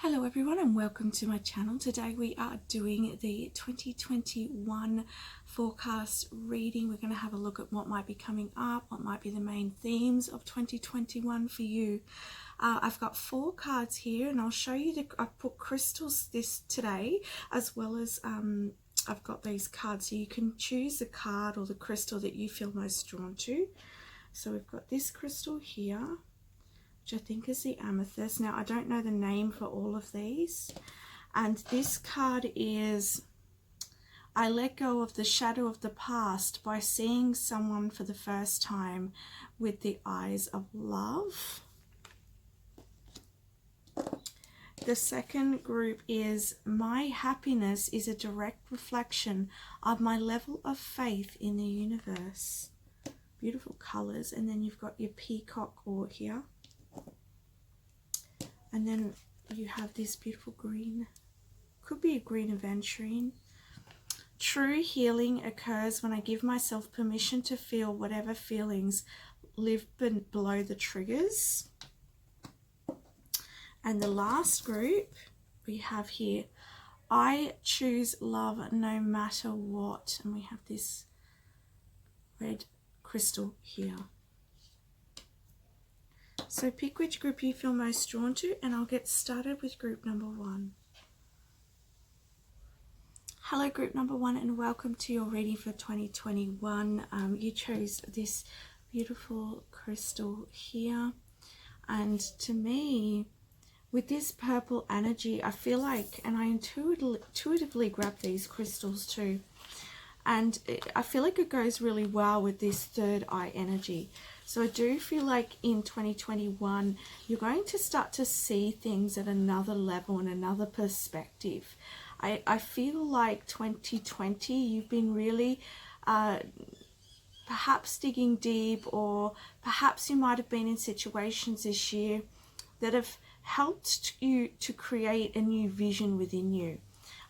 Hello everyone and welcome to my channel. Today we are doing the 2021 forecast reading. We're going to have a look at what might be coming up, what might be the main themes of 2021 for you. I've got 4 cards here and I'll show you I've put crystals this today, as well as I've got these cards, so you can choose the card or the crystal that you feel most drawn to. So we've got this crystal here, which I think is the amethyst. Now, I don't know the name for all of these. And this card is, I let go of the shadow of the past by seeing someone for the first time with the eyes of love. The second group is, my happiness is a direct reflection of my level of faith in the universe. Beautiful colors. And then you've got your peacock ore here. And then you have this beautiful green, could be a green aventurine. True healing occurs when I give myself permission to feel whatever feelings live below the triggers. And the last group we have here, I choose love no matter what. And we have this red crystal here. So pick which group you feel most drawn to, and I'll get started with group number 1. Hello group number 1 and welcome to your reading for 2021. You chose this beautiful crystal here, and to me, with this purple energy, I feel like, and I intuitively grab these crystals too, and I feel like it goes really well with this third eye energy. So I do feel like in 2021, you're going to start to see things at another level and another perspective. I feel like 2020, you've been really perhaps digging deep, or perhaps you might have been in situations this year that have helped you to create a new vision within you.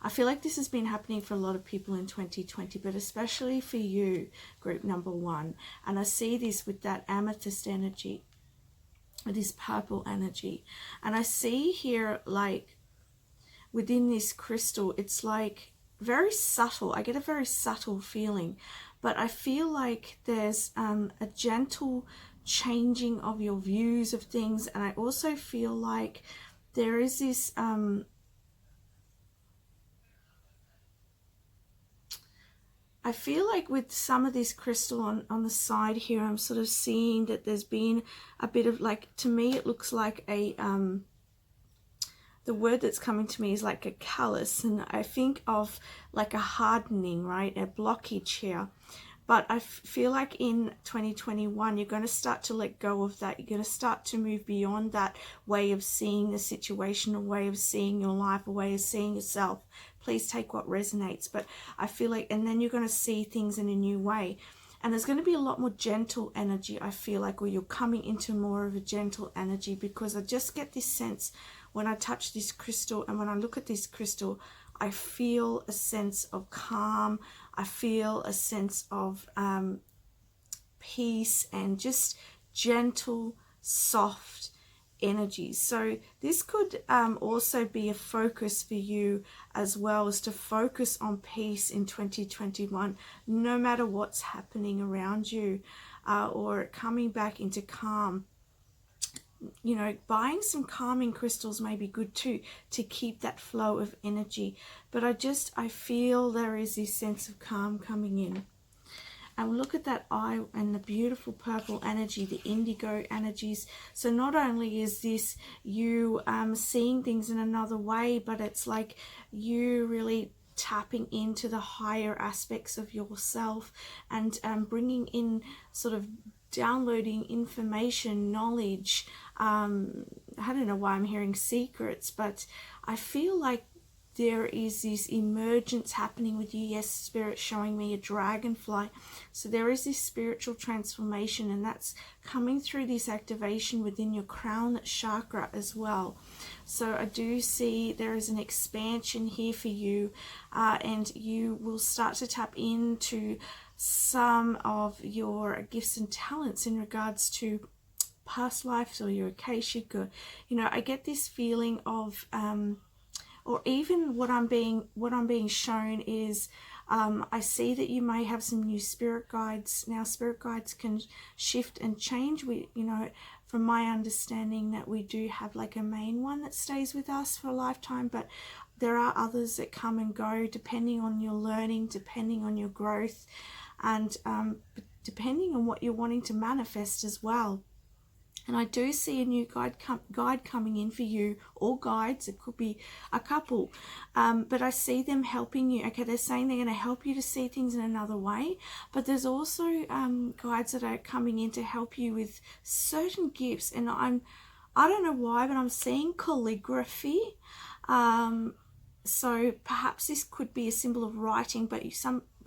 I feel like this has been happening for a lot of people in 2020, but especially for you, group number 1. And I see this with that amethyst energy, with this purple energy. And I see here, like, within this crystal, it's like very subtle. I get a very subtle feeling, but I feel like there's a gentle changing of your views of things. And I also feel like there is this I feel like with some of this crystal on the side here, I'm sort of seeing that there's been a bit of, like, to me it looks like a the word that's coming to me is like a callus, and I think of like a hardening, right, a blockage here. But I feel like in 2021, you're going to start to let go of that. You're going to start to move beyond that way of seeing the situation, a way of seeing your life, a way of seeing yourself. Please take what resonates. But I feel like, and then you're going to see things in a new way. And there's going to be a lot more gentle energy, I feel like, or you're coming into more of a gentle energy, because I just get this sense when I touch this crystal and when I look at this crystal, I feel a sense of calm. I feel a sense of peace and just gentle, soft energies. So this could also be a focus for you, as well, as to focus on peace in 2021, no matter what's happening around you, or coming back into calm. You know, buying some calming crystals may be good too, to keep that flow of energy. But I feel there is this sense of calm coming in. And we'll look at that eye and the beautiful purple energy, the indigo energies. So not only is this you seeing things in another way, but it's like you really tapping into the higher aspects of yourself, and bringing in, sort of downloading information, knowledge. I don't know why I'm hearing secrets, but I feel like there is this emergence happening with you. Yes, Spirit showing me a dragonfly. So there is this spiritual transformation, and that's coming through this activation within your crown chakra as well. So I do see there is an expansion here for you, and you will start to tap into some of your gifts and talents in regards to past lives or your akashic, or I get this feeling of or even what I'm being shown is I see that you may have some new spirit guides. Now spirit guides can shift and change. From my understanding, that we do have like a main one that stays with us for a lifetime, but there are others that come and go depending on your learning, depending on your growth, and depending on what you're wanting to manifest as well. And I do see a new guide coming in for you, or guides. It could be a couple. But I see them helping you. Okay, they're saying they're going to help you to see things in another way. But there's also guides that are coming in to help you with certain gifts. And I don't know why, but I'm seeing calligraphy. So perhaps this could be a symbol of writing, but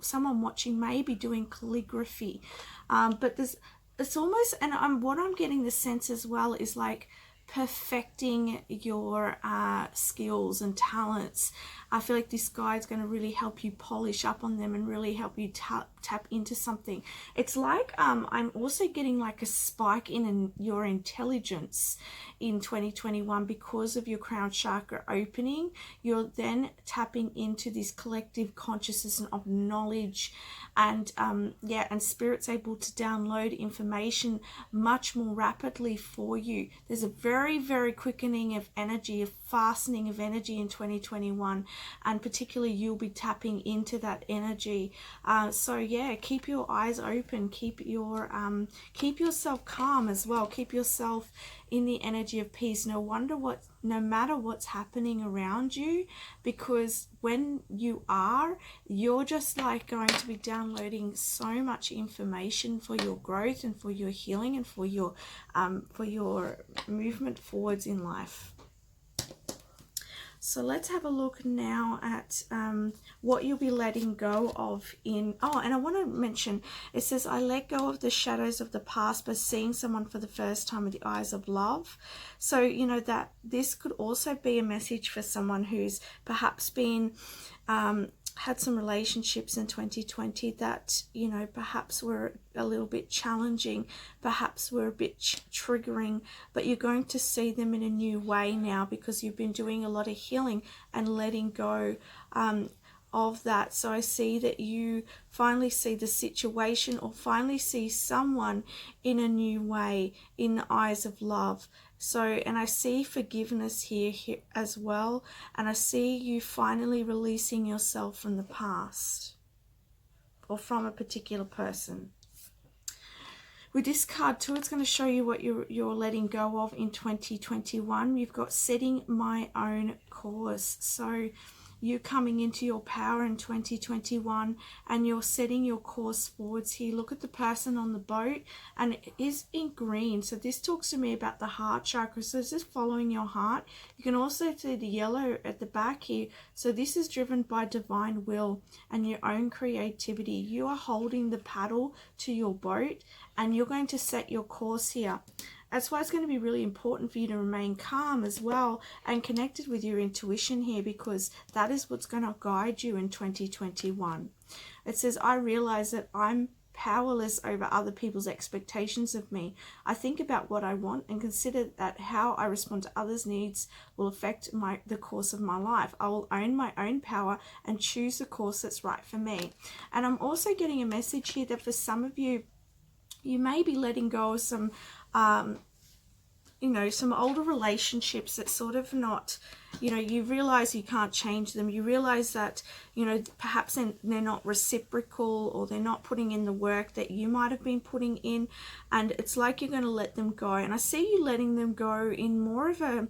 someone watching may be doing calligraphy. But it's almost, and what I'm getting the sense as well is like perfecting your skills and talents. I feel like this guide's going to really help you polish up on them and really help you tap into something. It's like I'm also getting like a spike in your intelligence in 2021 because of your crown chakra opening. You're then tapping into this collective consciousness of knowledge, and and spirit's able to download information much more rapidly for you. There's a very, very quickening of energy, a fastening of energy in 2021, and particularly you'll be tapping into that energy. So yeah, keep your eyes open, keep yourself calm as well, keep yourself in the energy of peace. No matter what's happening around you, because when you're just like going to be downloading so much information for your growth and for your healing and for your movement forwards in life. So let's have a look now at what you'll be letting go of and I want to mention, it says, I let go of the shadows of the past by seeing someone for the first time with the eyes of love. So, that this could also be a message for someone who's perhaps been had some relationships in 2020 that perhaps were a little bit challenging, perhaps were a bit triggering, but you're going to see them in a new way now because you've been doing a lot of healing and letting go of that. So I see that you finally see the situation, or finally see someone in a new way, in the eyes of love. So, and I see forgiveness here as well, and I see you finally releasing yourself from the past or from a particular person. With this card too, it's going to show you what you're letting go of in 2021. You've got setting my own course. So you coming into your power in 2021, and you're setting your course forwards here. Look at the person on the boat, and it is in green. So this talks to me about the heart chakra. So this is following your heart. You can also see the yellow at the back here. So this is driven by divine will and your own creativity. You are holding the paddle to your boat, and you're going to set your course here. That's why it's going to be really important for you to remain calm as well and connected with your intuition here, because that is what's going to guide you in 2021. It says, I realize that I'm powerless over other people's expectations of me. I think about what I want and consider that how I respond to others' needs will affect the course of my life. I will own my own power and choose the course that's right for me. And I'm also getting a message here that for some of you, you may be letting go of some some older relationships that sort of not, you realize you can't change them. You realize that, perhaps they're not reciprocal, or they're not putting in the work that you might have been putting in. And it's like you're going to let them go. And I see you letting them go in more of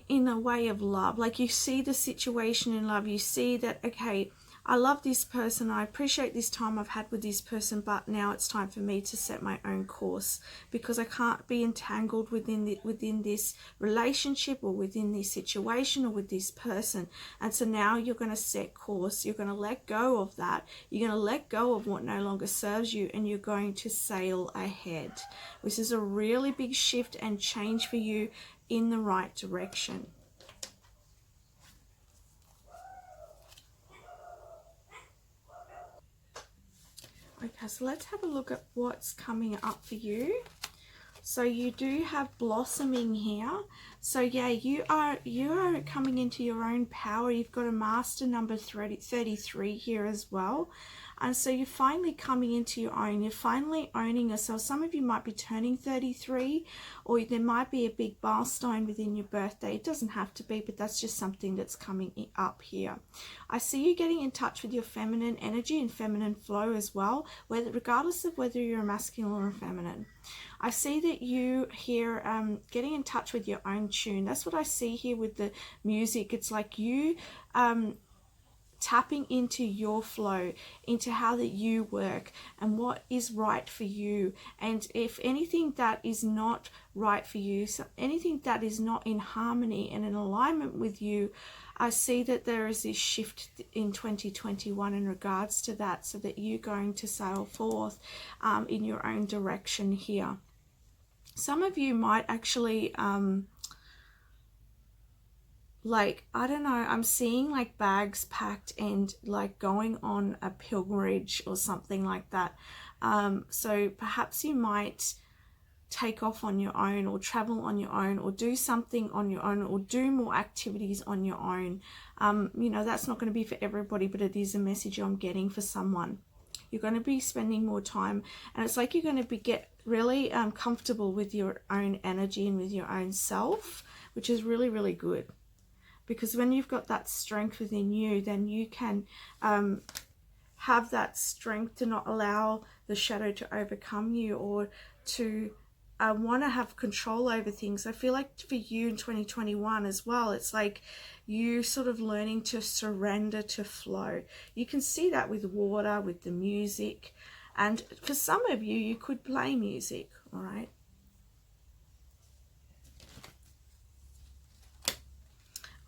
in a way of love. Like you see the situation in love. You see that, okay, I love this person, I appreciate this time I've had with this person, but now it's time for me to set my own course, because I can't be entangled within this relationship or within this situation or with this person. And so now you're going to set course. You're going to let go of that. You're going to let go of what no longer serves you, and you're going to sail ahead. This is a really big shift and change for you in the right direction. Okay, so let's have a look at what's coming up for you. So you do have blossoming here. So yeah, you are coming into your own power. You've got a master number 33 here as well. And so you're finally coming into your own. You're finally owning yourself. Some of you might be turning 33, or there might be a big milestone within your birthday. It doesn't have to be, but that's just something that's coming up here. I see you getting in touch with your feminine energy and feminine flow as well, regardless of whether you're a masculine or a feminine. I see that you here getting in touch with your own tune. That's what I see here with the music. It's like you tapping into your flow, into how that you work and what is right for you. And if anything that is not right for you, so anything that is not in harmony and in alignment with you, I see that there is this shift in 2021 in regards to that, so that you're going to sail forth in your own direction here. Some of you might actually like, I don't know, I'm seeing like bags packed and like going on a pilgrimage or something like that. So perhaps you might take off on your own, or travel on your own, or do something on your own, or do more activities on your own. You know, that's not going to be for everybody, but it is a message I'm getting for someone. You're going to be spending more time, and it's like you're going to get really comfortable with your own energy and with your own self, which is really, really good. Because when you've got that strength within you, then you can have that strength to not allow the shadow to overcome you, or to want to have control over things. I feel like for you in 2021 as well, it's like you sort of learning to surrender to flow. You can see that with water, with the music. And for some of you, you could play music, all right?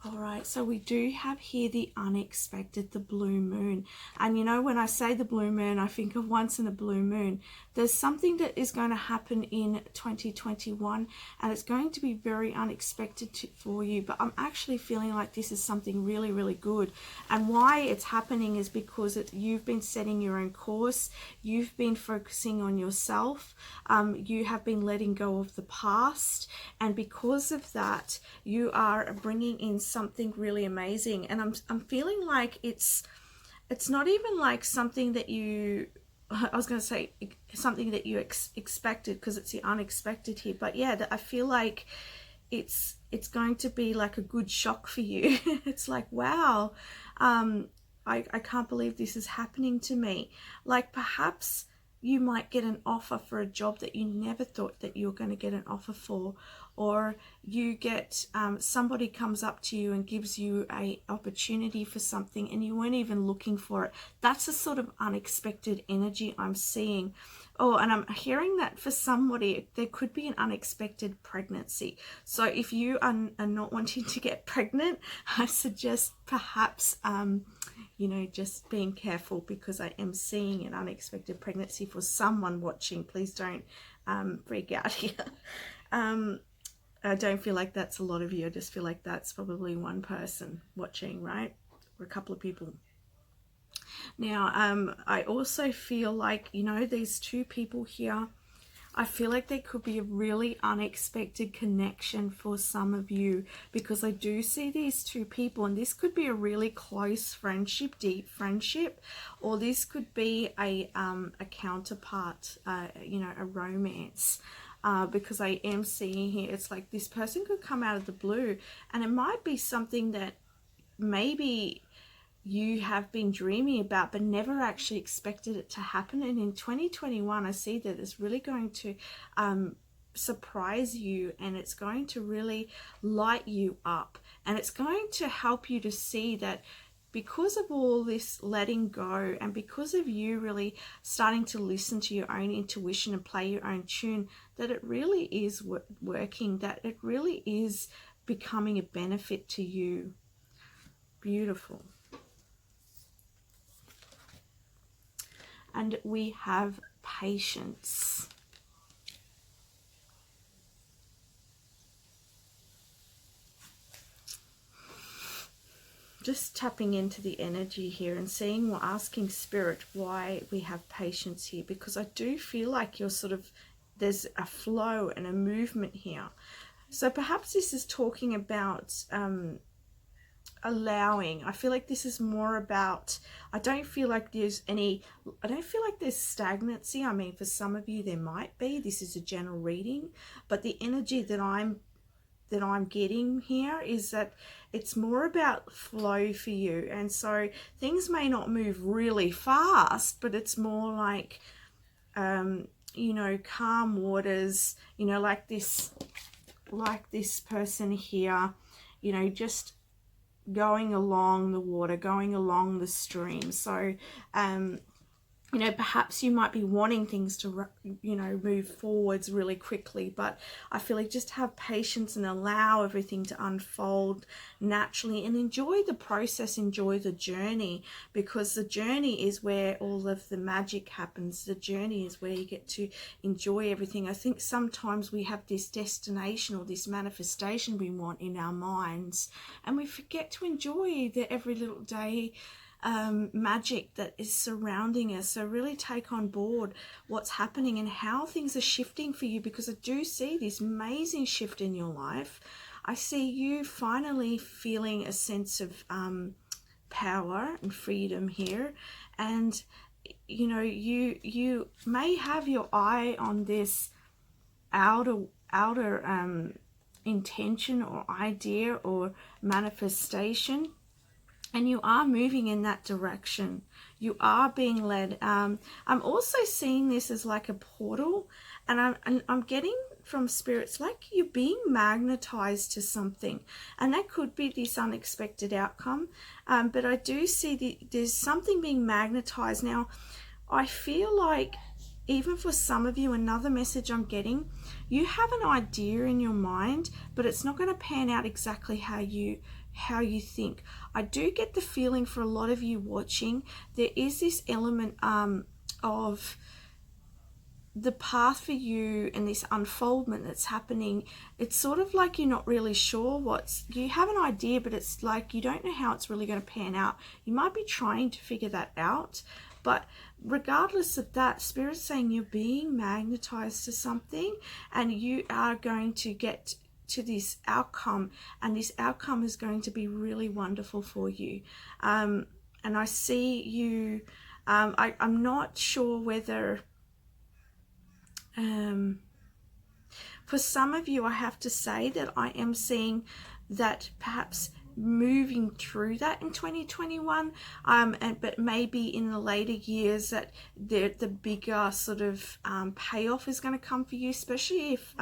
All right, so we do have here the unexpected, the blue moon. And you know, when I say the blue moon, I think of once in a blue moon. There's something that is going to happen in 2021, and it's going to be very unexpected for you. But I'm actually feeling like this is something really, really good. And why it's happening is because you've been setting your own course. You've been focusing on yourself. You have been letting go of the past. And because of that, you are bringing in something really amazing. And I'm feeling like it's not even like something that you, I was going to say something that you expected, because it's the unexpected here. But yeah, I feel like it's going to be like a good shock for you. It's like, wow, I can't believe this is happening to me. Like perhaps you might get an offer for a job that you never thought that you were going to get an offer for, or you get somebody comes up to you and gives you a opportunity for something and you weren't even looking for it. That's a sort of unexpected energy I'm seeing. Oh, and I'm hearing that for somebody there could be an unexpected pregnancy. So if you are not wanting to get pregnant, I suggest perhaps you know, just being careful, because I am seeing an unexpected pregnancy for someone watching. Please don't freak out here. I don't feel like that's a lot of you. I just feel like that's probably one person watching, right? Or a couple of people. Now, I also feel like, you know, these two people here, I feel like there could be a really unexpected connection for some of you, because I do see these two people, and this could be a really close friendship, deep friendship, or this could be a counterpart, you know, a romance. Because I am seeing here, it's like this person could come out of the blue, and it might be something that maybe you have been dreaming about but never actually expected it to happen. And in 2021, I see that it's really going to surprise you, and it's going to really light you up, and it's going to help you to see that because of all this letting go, and because of you really starting to listen to your own intuition and play your own tune, that it really is working, that it really is becoming a benefit to you. Beautiful. And we have patience. just tapping into the energy here and seeing, or asking Spirit why we have patience here, because I do feel like you're sort of, there's a flow and a movement here. So perhaps this is talking about allowing. I feel like this is more about, I don't feel like there's stagnancy. I mean, for some of you there might be, this is a general reading, but the energy that I'm getting here is that it's more about flow for you. And so things may not move really fast, but it's more like you know, calm waters, you know, like this person here, you know, just going along the water, going along the stream. So you know, perhaps you might be wanting things to, you know, move forwards really quickly, but I feel like just have patience and allow everything to unfold naturally, and enjoy the process, enjoy the journey, because the journey is where all of the magic happens. The journey is where you get to enjoy everything. I think sometimes we have this destination or this manifestation we want in our minds, and we forget to enjoy the every little day magic that is surrounding us. So really take on board what's happening and how things are shifting for you, because I do see this amazing shift in your life. I see you finally feeling a sense of power and freedom here, and you know, you may have your eye on this outer intention or idea or manifestation, and you are moving in that direction. You are being led. I'm also seeing this as like a portal, and I'm getting from spirits like you're being magnetized to something, and that could be this unexpected outcome. But I do see there's something being magnetized. Now, I feel like even for some of you, another message I'm getting, you have an idea in your mind, but it's not going to pan out exactly how you think. I do get the feeling for a lot of you watching, there is this element of the path for you and this unfoldment that's happening. It's sort of like you're not really sure you have an idea, but it's like you don't know how it's really going to pan out. You might be trying to figure that out, but regardless of that, Spirit's saying you're being magnetized to something, and you are going to get to this outcome, and this outcome is going to be really wonderful for you. And I see you, I'm not sure whether, for some of you, I have to say that I am seeing that perhaps moving through that in 2021, but maybe in the later years that the bigger sort of payoff is going to come for you, especially if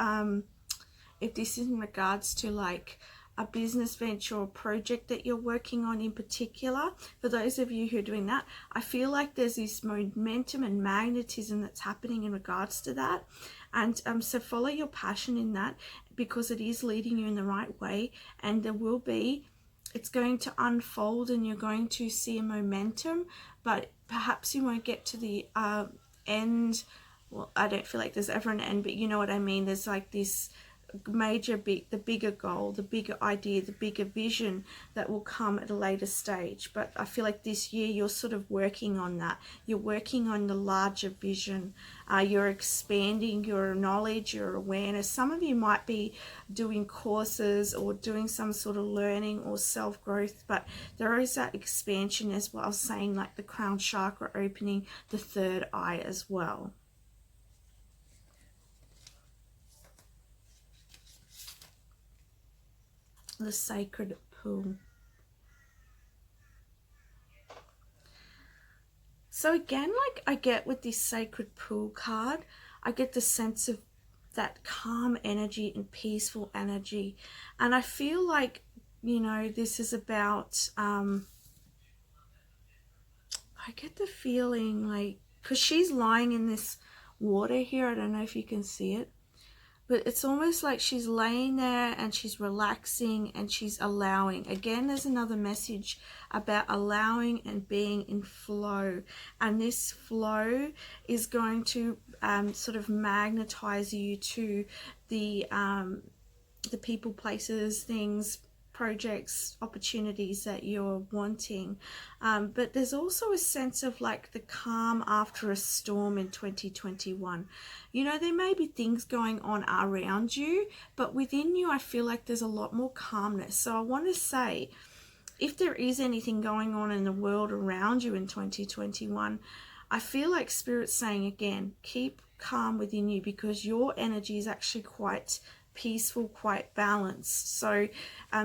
this is in regards to like a business venture or project that you're working on in particular. For those of you who are doing that, I feel like there's this momentum and magnetism that's happening in regards to that. And so follow your passion in that, because it is leading you in the right way, and it's going to unfold, and you're going to see a momentum, but perhaps you won't get to the end. Well, I don't feel like there's ever an end, but you know what I mean. There's like this the bigger goal, the bigger idea, the bigger vision that will come at a later stage. But I feel like this year you're sort of working on that. You're working on the larger vision. You're expanding your knowledge, your awareness. Some of you might be doing courses or doing some sort of learning or self-growth, but there is that expansion as well, saying like the crown chakra opening, the third eye as well. The sacred pool. So again, like I get with this sacred pool card, I get the sense of that calm energy and peaceful energy, and I feel like, you know, this is about I get the feeling like, because she's lying in this water here, I don't know if you can see it, but it's almost like she's laying there and she's relaxing and she's allowing. Again, there's another message about allowing and being in flow. And this flow is going to sort of magnetize you to the people, places, things, projects, opportunities that you're wanting. But there's also a sense of like the calm after a storm in 2021. You know, there may be things going on around you, but within you, I feel like there's a lot more calmness. So I want to say, if there is anything going on in the world around you in 2021, I feel like Spirit's saying again, keep calm within you, because your energy is actually quite peaceful, quite balanced. So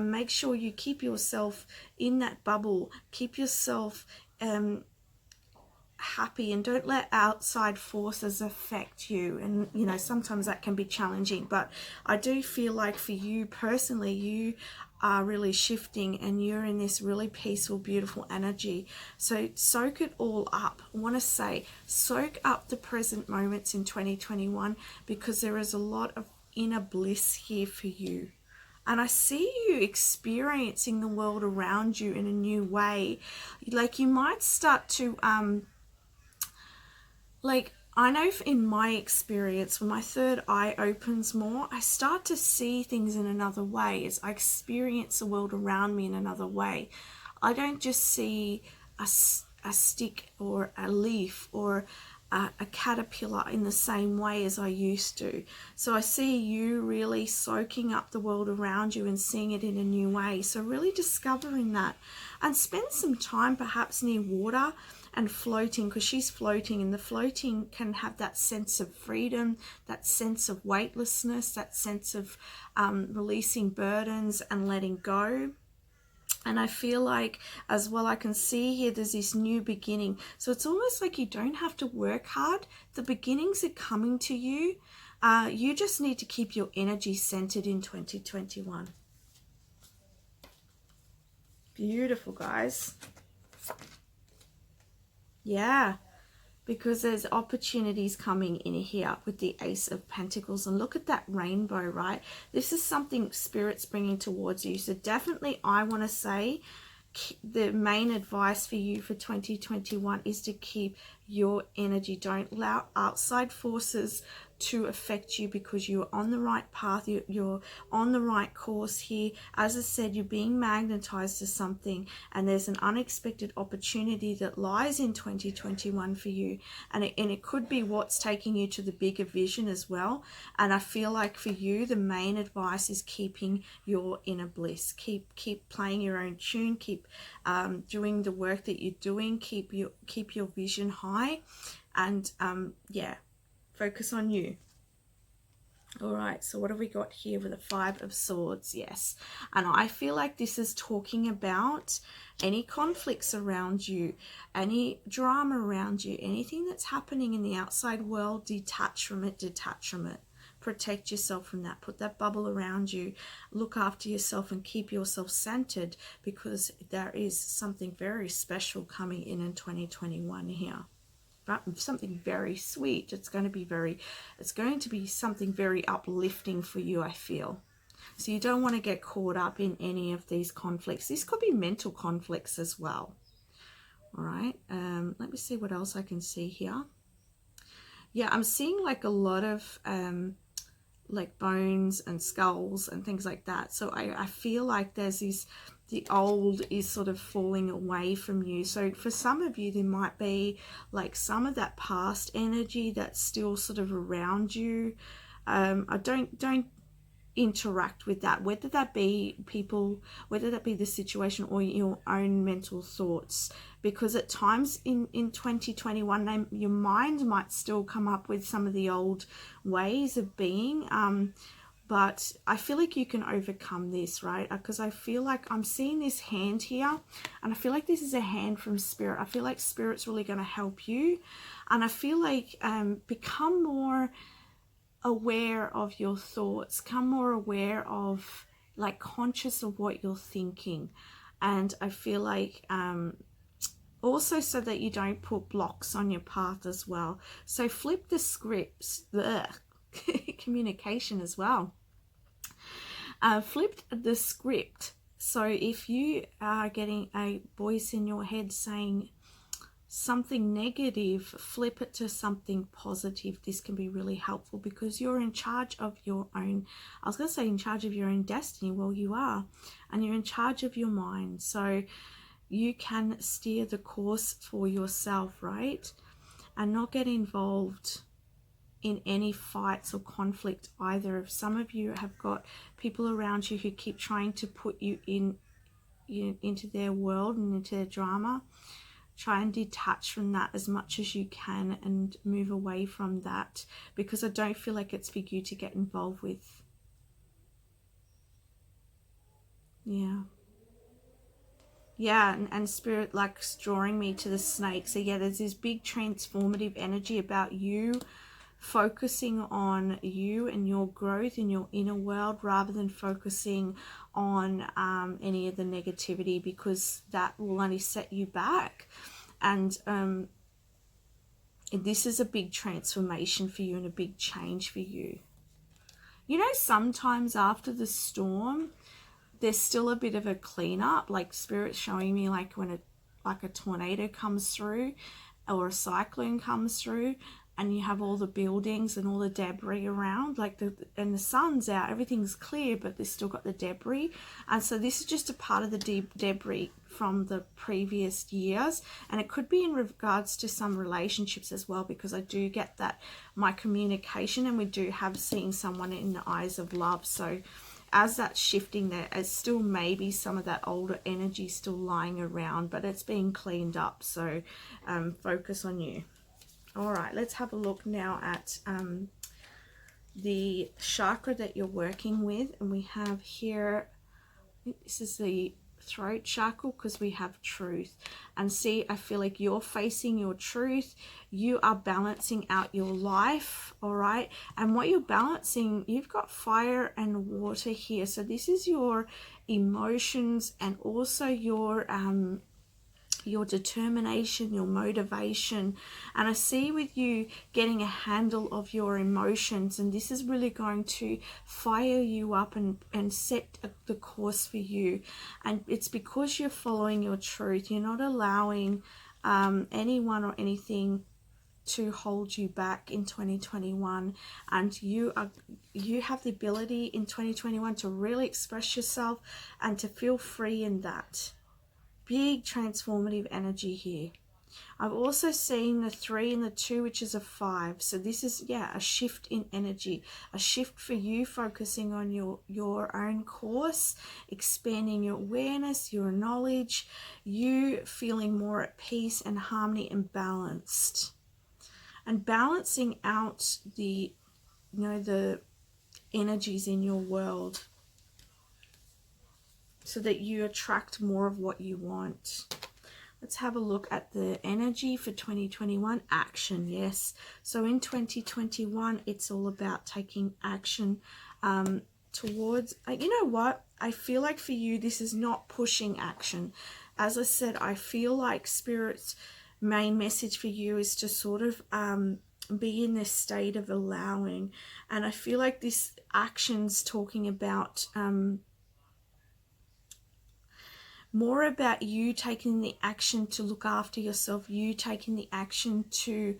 make sure you keep yourself in that bubble, keep yourself happy, and don't let outside forces affect you. And you know, sometimes that can be challenging, but I do feel like for you personally, you are really shifting and you're in this really peaceful, beautiful energy. So soak it all up. I want to say, soak up the present moments in 2021, because there is a lot of inner bliss here for you. And I see you experiencing the world around you in a new way. Like you might start to like, I know in my experience, when my third eye opens more, I start to see things in another way as I experience the world around me in another way. I don't just see a stick or a leaf or a caterpillar in the same way as I used to. So I see you really soaking up the world around you and seeing it in a new way. So really discovering that, and spend some time perhaps near water and floating, because she's floating, and the floating can have that sense of freedom, that sense of weightlessness, that sense of releasing burdens and letting go. And I feel like as well, I can see here there's this new beginning. So it's almost like you don't have to work hard. The beginnings are coming to you. You just need to keep your energy centered in 2021. Beautiful, guys. Yeah, because there's opportunities coming in here with the Ace of Pentacles. And look at that rainbow, right? This is something Spirit's bringing towards you. So definitely, I want to say the main advice for you for 2021 is to keep your energy. Don't allow outside forces to affect you, because you're on the right path, you're on the right course here. As I said, you're being magnetized to something, and there's an unexpected opportunity that lies in 2021 for you, and it could be what's taking you to the bigger vision as well. And I feel like for you, the main advice is keeping your inner bliss. Keep playing your own tune, keep doing the work that you're doing, keep your vision high, and yeah, focus on you. All right, so what have we got here with the Five of Swords? Yes, and I feel like this is talking about any conflicts around you, any drama around you, anything that's happening in the outside world. Detach from it, detach from it. Protect yourself from that. Put that bubble around you. Look after yourself and keep yourself centered, because there is something very special coming in 2021 here. Something very sweet. It's going to be something very uplifting for you, I feel. So you don't want to get caught up in any of these conflicts. These could be mental conflicts as well. All right, let me see what else I can see here. Yeah, I'm seeing like a lot of like bones and skulls and things like that. So I feel like there's this, the old is sort of falling away from you. So for some of you, there might be like some of that past energy that's still sort of around you. I don't interact with that, whether that be people, whether that be the situation or your own mental thoughts, because at times in 2021 your mind might still come up with some of the old ways of being, but I feel like you can overcome this, right? Because I feel like I'm seeing this hand here, and I feel like this is a hand from Spirit. I feel like Spirit's really going to help you, and I feel like become more aware of your thoughts, come more aware of, like, conscious of what you're thinking. And I feel like also so that you don't put blocks on your path as well. So flip the scripts, the communication as well. Flip the script. So if you are getting a voice in your head saying, something negative, flip it to something positive. This can be really helpful because you're in charge of your own, I was going to say in charge of your own destiny. Well, you are, and you're in charge of your mind. So you can steer the course for yourself, right? And not get involved in any fights or conflict either. If some of you have got people around you who keep trying to put you into their world and into their drama, try and detach from that as much as you can and move away from that, because I don't feel like it's for you to get involved with. Yeah, and Spirit likes drawing me to the snake. So yeah, there's this big transformative energy about you focusing on you and your growth in your inner world rather than focusing on any of the negativity, because that will only set you back. And this is a big transformation for you and a big change for you. You know, sometimes after the storm, there's still a bit of a cleanup, like Spirit's showing me, like when a tornado comes through or a cyclone comes through, and you have all the buildings and all the debris around, and the sun's out, everything's clear, but there's still got the debris. And so this is just a part of the debris from the previous years, and it could be in regards to some relationships as well, because I do get that my communication, and we do have seeing someone in the eyes of love. So as that's shifting, there is still maybe some of that older energy still lying around, but it's being cleaned up. So focus on you. All right, let's have a look now at the chakra that you're working with. And we have here, I think this is the throat chakra, because we have truth. And see, I feel like you're facing your truth. You are balancing out your life, all right? And what you're balancing, you've got fire and water here. So this is your emotions and also your determination, your motivation. And I see with you getting a handle of your emotions, and this is really going to fire you up and set the course for you. And it's because you're following your truth. You're not allowing anyone or anything to hold you back in 2021, and you have the ability in 2021 to really express yourself and to feel free in that. Big transformative energy here. I've also seen the 3 and the 2, which is a 5. So this is, yeah, a shift in energy, a shift for you focusing on your own course, expanding your awareness, your knowledge, you feeling more at peace and harmony and balanced, and balancing out the energies in your world, so that you attract more of what you want. Let's have a look at the energy for 2021. Action, yes. So in 2021, it's all about taking action towards, you know what? I feel like for you, this is not pushing action. As I said, I feel like Spirit's main message for you is to sort of be in this state of allowing. And I feel like this action's talking about more about you taking the action to look after yourself, you taking the action to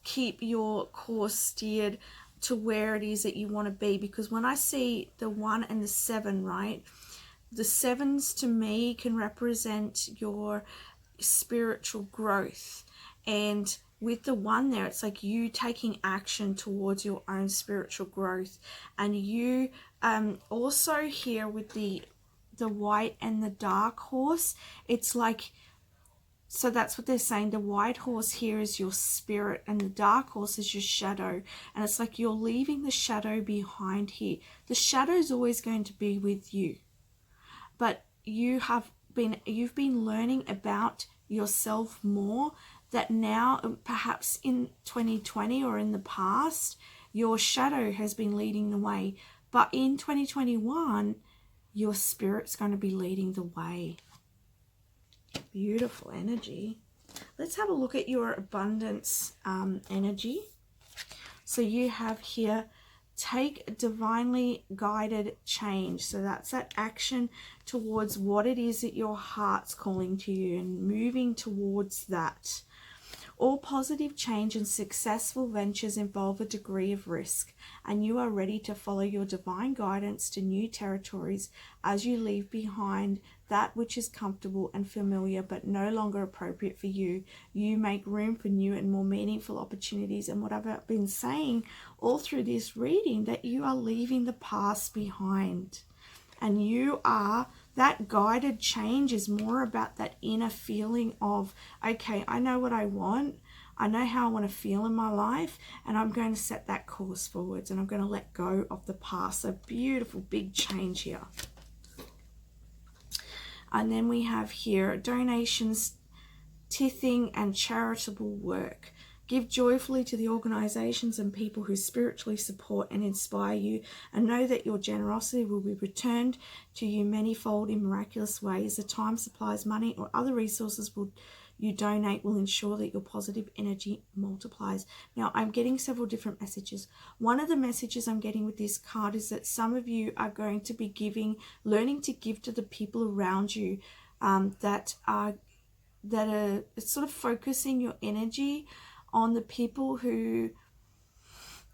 keep your course steered to where it is that you want to be. Because when I see the 1 and the 7, right, the 7s to me can represent your spiritual growth, and with the 1 there, it's like you taking action towards your own spiritual growth. And you also here with the white and the dark horse, it's like, so that's what they're saying, the white horse here is your spirit and the dark horse is your shadow. And it's like you're leaving the shadow behind here. The shadow's always going to be with you, but you've been learning about yourself more, that now perhaps in 2020 or in the past your shadow has been leading the way, but in 2021 your spirit's going to be leading the way. Beautiful energy. Let's have a look at your abundance energy. So you have here, take divinely guided change. So that's that action towards what it is that your heart's calling to you and moving towards that. All positive change and successful ventures involve a degree of risk, and you are ready to follow your divine guidance to new territories as you leave behind that which is comfortable and familiar but no longer appropriate for you. You make room for new and more meaningful opportunities. And what I've been saying all through this reading, that you are leaving the past behind. And you are, that guided change is more about that inner feeling of, okay, I know what I want. I know how I want to feel in my life, and I'm going to set that course forwards, and I'm going to let go of the past. So beautiful, big change here. And then we have here donations, tithing, and charitable work. Give joyfully to the organizations and people who spiritually support and inspire you, and know that your generosity will be returned to you manyfold in miraculous ways. The time, supplies, money, or other resources you donate will ensure that your positive energy multiplies. Now, I'm getting several different messages. One of the messages I'm getting with this card is that some of you are going to be learning to give to the people around you that are sort of focusing your energy on the people who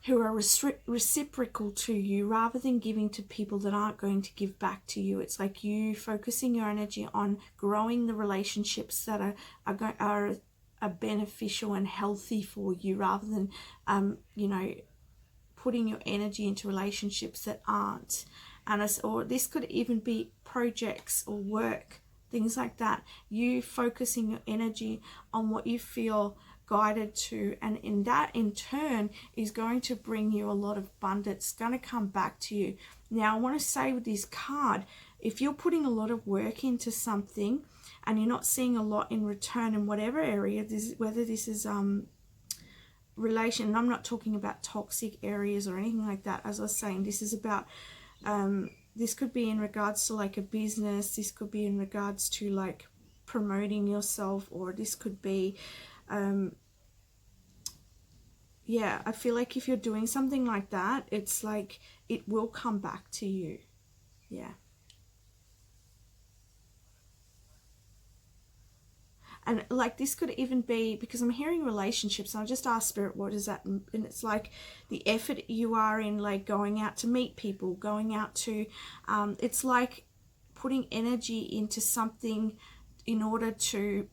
are reciprocal to you, rather than giving to people that aren't going to give back to you. It's like you focusing your energy on growing the relationships that are beneficial and healthy for you, rather than putting your energy into relationships that aren't. Or this could even be projects or work, things like that. You focusing your energy on what you feel guided to, and in that in turn is going to bring you a lot of abundance. It's going to come back to you. Now, I want to say with this card, if you're putting a lot of work into something and you're not seeing a lot in return in whatever area, whether this is relation, and I'm not talking about toxic areas or anything like that. As I was saying, this is about this could be in regards to like a business, this could be in regards to like promoting yourself, or this could be yeah, I feel like if you're doing something like that, it's like it will come back to you. Yeah. And like this could even be, because I'm hearing relationships, and I just asked Spirit, what is that? And it's like the effort you are in, like going out to meet people, going out to, it's like putting energy into something in order to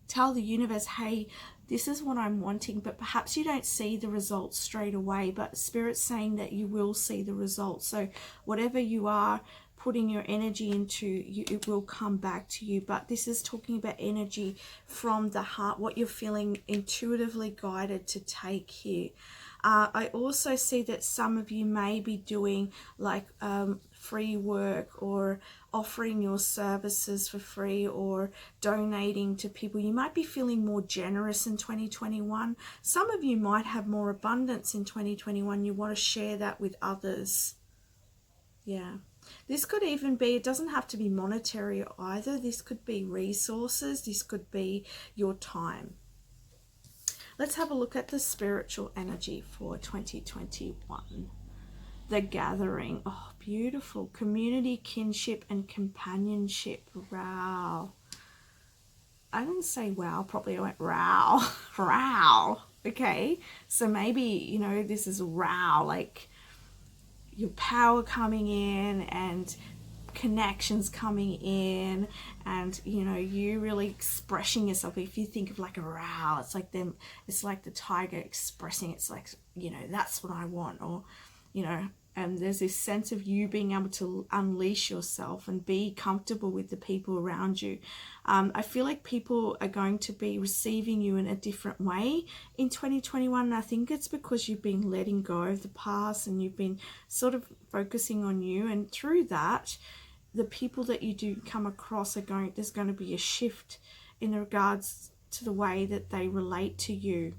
tell the universe, hey, this is what I'm wanting, but perhaps you don't see the results straight away, but Spirit's saying that you will see the results. So whatever you are putting your energy into, it will come back to you. But this is talking about energy from the heart, what you're feeling intuitively guided to take here. I also see that some of you may be doing like free work, or offering your services for free, or donating to people. You might be feeling more generous in 2021. Some of you might have more abundance in 2021. You want to share that with others. Yeah. This could even be, it doesn't have to be monetary either. This could be resources. This could be your time. Let's have a look at the spiritual energy for 2021. The gathering. Oh, beautiful. Community, kinship, and companionship. Wow. I didn't say wow, probably I went row. Row. Okay. So maybe, you know, this is row, like your power coming in and connections coming in, and you know, you really expressing yourself. If you think of like a row, it's like them, it's like the tiger expressing, it's like, you know, that's what I want, or you know, and there's this sense of you being able to unleash yourself and be comfortable with the people around you. I feel like people are going to be receiving you in a different way in 2021. And I think it's because you've been letting go of the past, and you've been sort of focusing on you. And through that, the people that you do come across there's going to be a shift in regards to the way that they relate to you.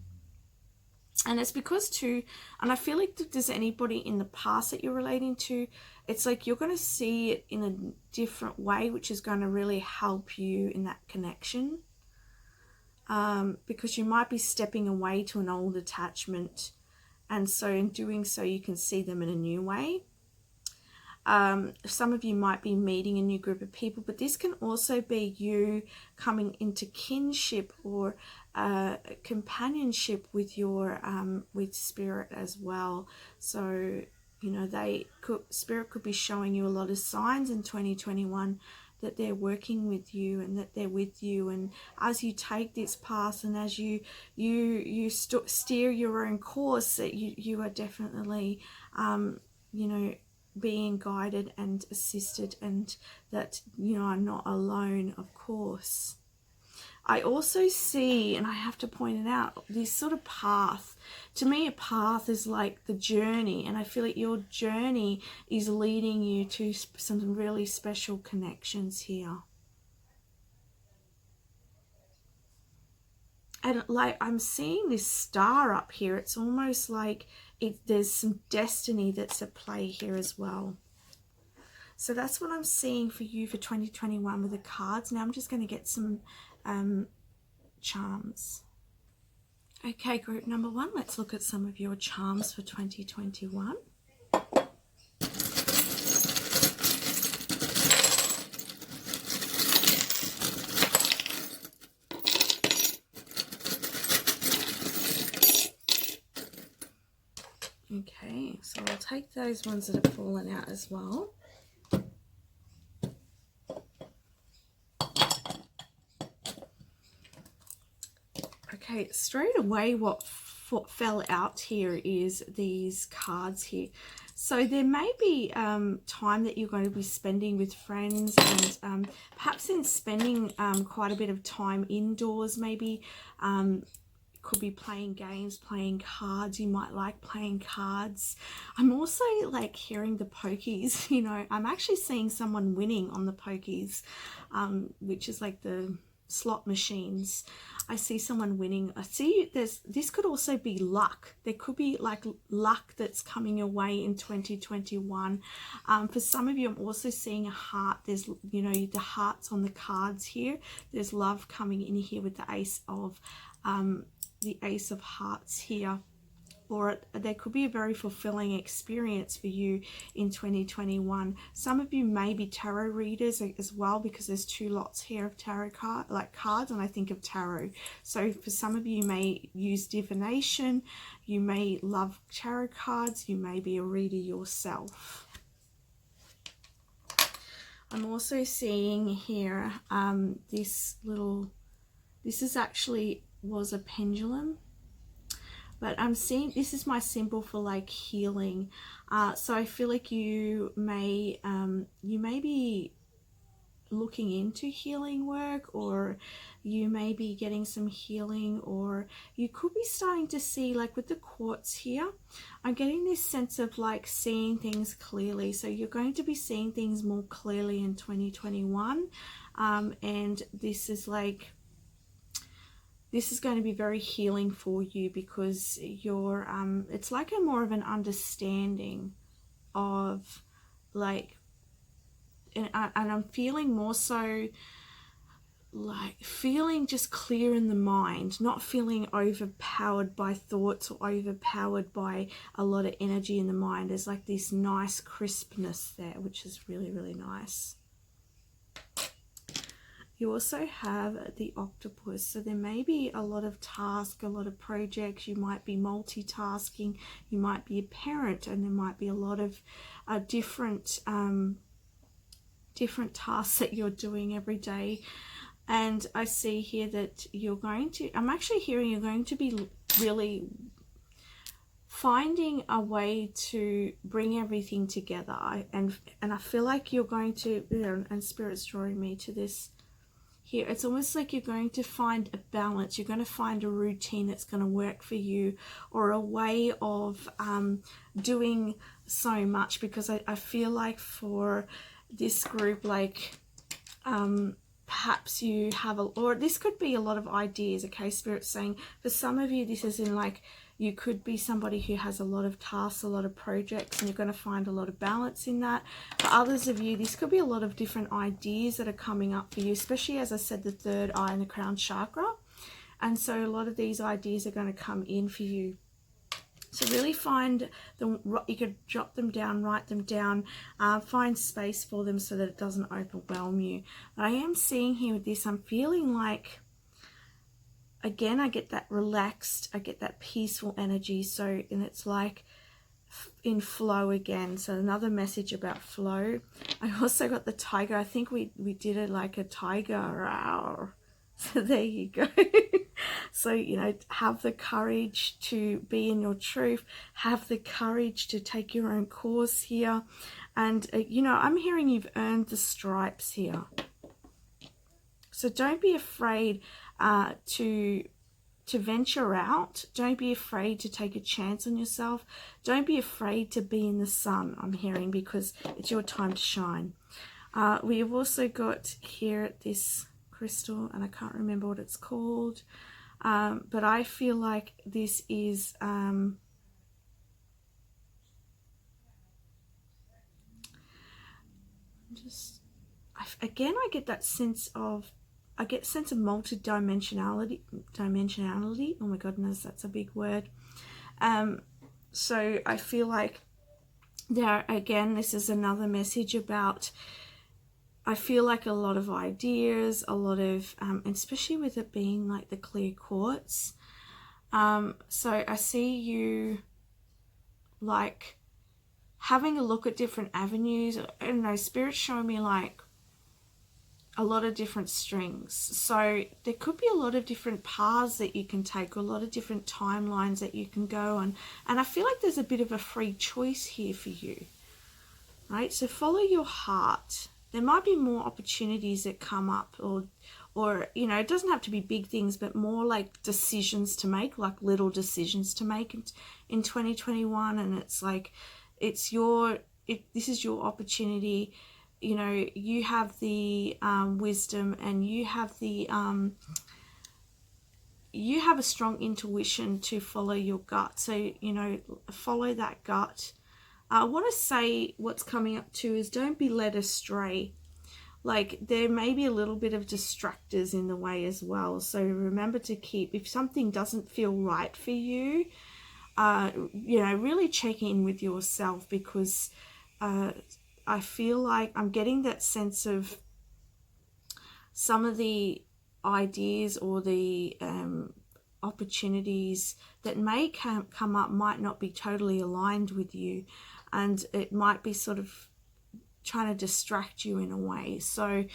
And it's because too, and I feel like if there's anybody in the past that you're relating to, it's like you're going to see it in a different way, which is going to really help you in that connection. Because you might be stepping away to an old attachment, and so in doing so, you can see them in a new way. Some of you might be meeting a new group of people, but this can also be you coming into kinship or companionship with your with spirit as well. So spirit could be showing you a lot of signs in 2021 that they're working with you and that they're with you, and as you take this path and as you steer your own course, that you are definitely being guided and assisted, and that you are not alone, of course. I also see, and I have to point it out, this sort of path. To me, a path is like the journey, and I feel like your journey is leading you to some really special connections here. And like I'm seeing this star up here, it's almost like there's some destiny that's at play here as well. So that's what I'm seeing for you for 2021 with the cards. Now I'm just going to get some charms. Okay, group number 1, let's look at some of your charms for 2021. Okay, so I'll take those ones that have fallen out as well. Okay, straight away what fell out here is these cards here. So there may be time that you're going to be spending with friends, and perhaps in spending quite a bit of time indoors, maybe could be playing games, playing cards. You might like playing cards. I'm also like hearing the pokies, you know, I'm actually seeing someone winning on the pokies, which is like the slot machines. I see someone winning. I see this could also be luck. There could be like luck that's coming your way in 2021. For some of you, I'm also seeing a heart. There's, you know, the hearts on the cards here. There's love coming in here with the Ace of Hearts here. Or there could be a very fulfilling experience for you in 2021. Some of you may be tarot readers as well, because there's 2 lots here of tarot cards, and I think of tarot. So for some of you may use divination, you may love tarot cards, you may be a reader yourself. I'm also seeing here this is actually was a pendulum. But I'm seeing this is my symbol for like healing. So I feel like you may be looking into healing work, or you may be getting some healing, or you could be starting to see, like with the quartz here, I'm getting this sense of like seeing things clearly. So you're going to be seeing things more clearly in 2021. And this is going to be very healing for you, because you're it's like a more of an understanding of like, and I'm feeling more so like feeling just clear in the mind, not feeling overpowered by thoughts or overpowered by a lot of energy in the mind. There's like this nice crispness there, which is really, really nice. You also have the octopus, so there may be a lot of tasks, a lot of projects. You might be multitasking, you might be a parent, and there might be a lot of different tasks that you're doing every day. And I see here that I'm actually hearing you're going to be really finding a way to bring everything together. And I feel like you're going to, you know, and Spirit's drawing me to this here. It's almost like you're going to find a balance. You're going to find a routine that's going to work for you, or a way of doing so much, because I feel like for this group, like perhaps you have or this could be a lot of ideas. Okay, Spirit's saying for some of you, this is in like, you could be somebody who has a lot of tasks, a lot of projects, and you're going to find a lot of balance in that. For others of you, this could be a lot of different ideas that are coming up for you, especially, as I said, the third eye and the crown chakra. And so a lot of these ideas are going to come in for you. So really find them. You could jot them down, write them down, find space for them so that it doesn't overwhelm you. But I am seeing here with this, I'm feeling like, again, I get that relaxed, I get that peaceful energy. So, and it's like in flow again. So another message about flow. I also got the tiger. I think we did it like a tiger. So there you go. So, you know, have the courage to be in your truth, have the courage to take your own course here. And you know, I'm hearing you've earned the stripes here. So don't be afraid to venture out. Don't be afraid to take a chance on yourself. Don't be afraid to be in the sun, I'm hearing, because it's your time to shine. We have also got here this crystal, and I can't remember what it's called, but I feel like this is again, I get that sense of, multi-dimensionality. Oh my goodness, that's a big word. So I feel like there, again, this is another message about, I feel like a lot of ideas, a lot of, and especially with it being like the clear quartz. So I see you like having a look at different avenues. I don't know, Spirit's showing me like a lot of different strings. So there could be a lot of different paths that you can take, or a lot of different timelines that you can go on. And I feel like there's a bit of a free choice here for you, right? So follow your heart. There might be more opportunities that come up, or you know, it doesn't have to be big things, but more like decisions to make, like little decisions to make in 2021. And it's like, this is your opportunity. You know, you have the wisdom, and you have a strong intuition to follow your gut. So, you know, follow that gut. I want to say what's coming up too is, don't be led astray. Like, there may be a little bit of distractors in the way as well. So remember to keep, if something doesn't feel right for you, you know, really check in with yourself, because I feel like I'm getting that sense of some of the ideas or the opportunities that may come up might not be totally aligned with you, and it might be sort of trying to distract you in a way. So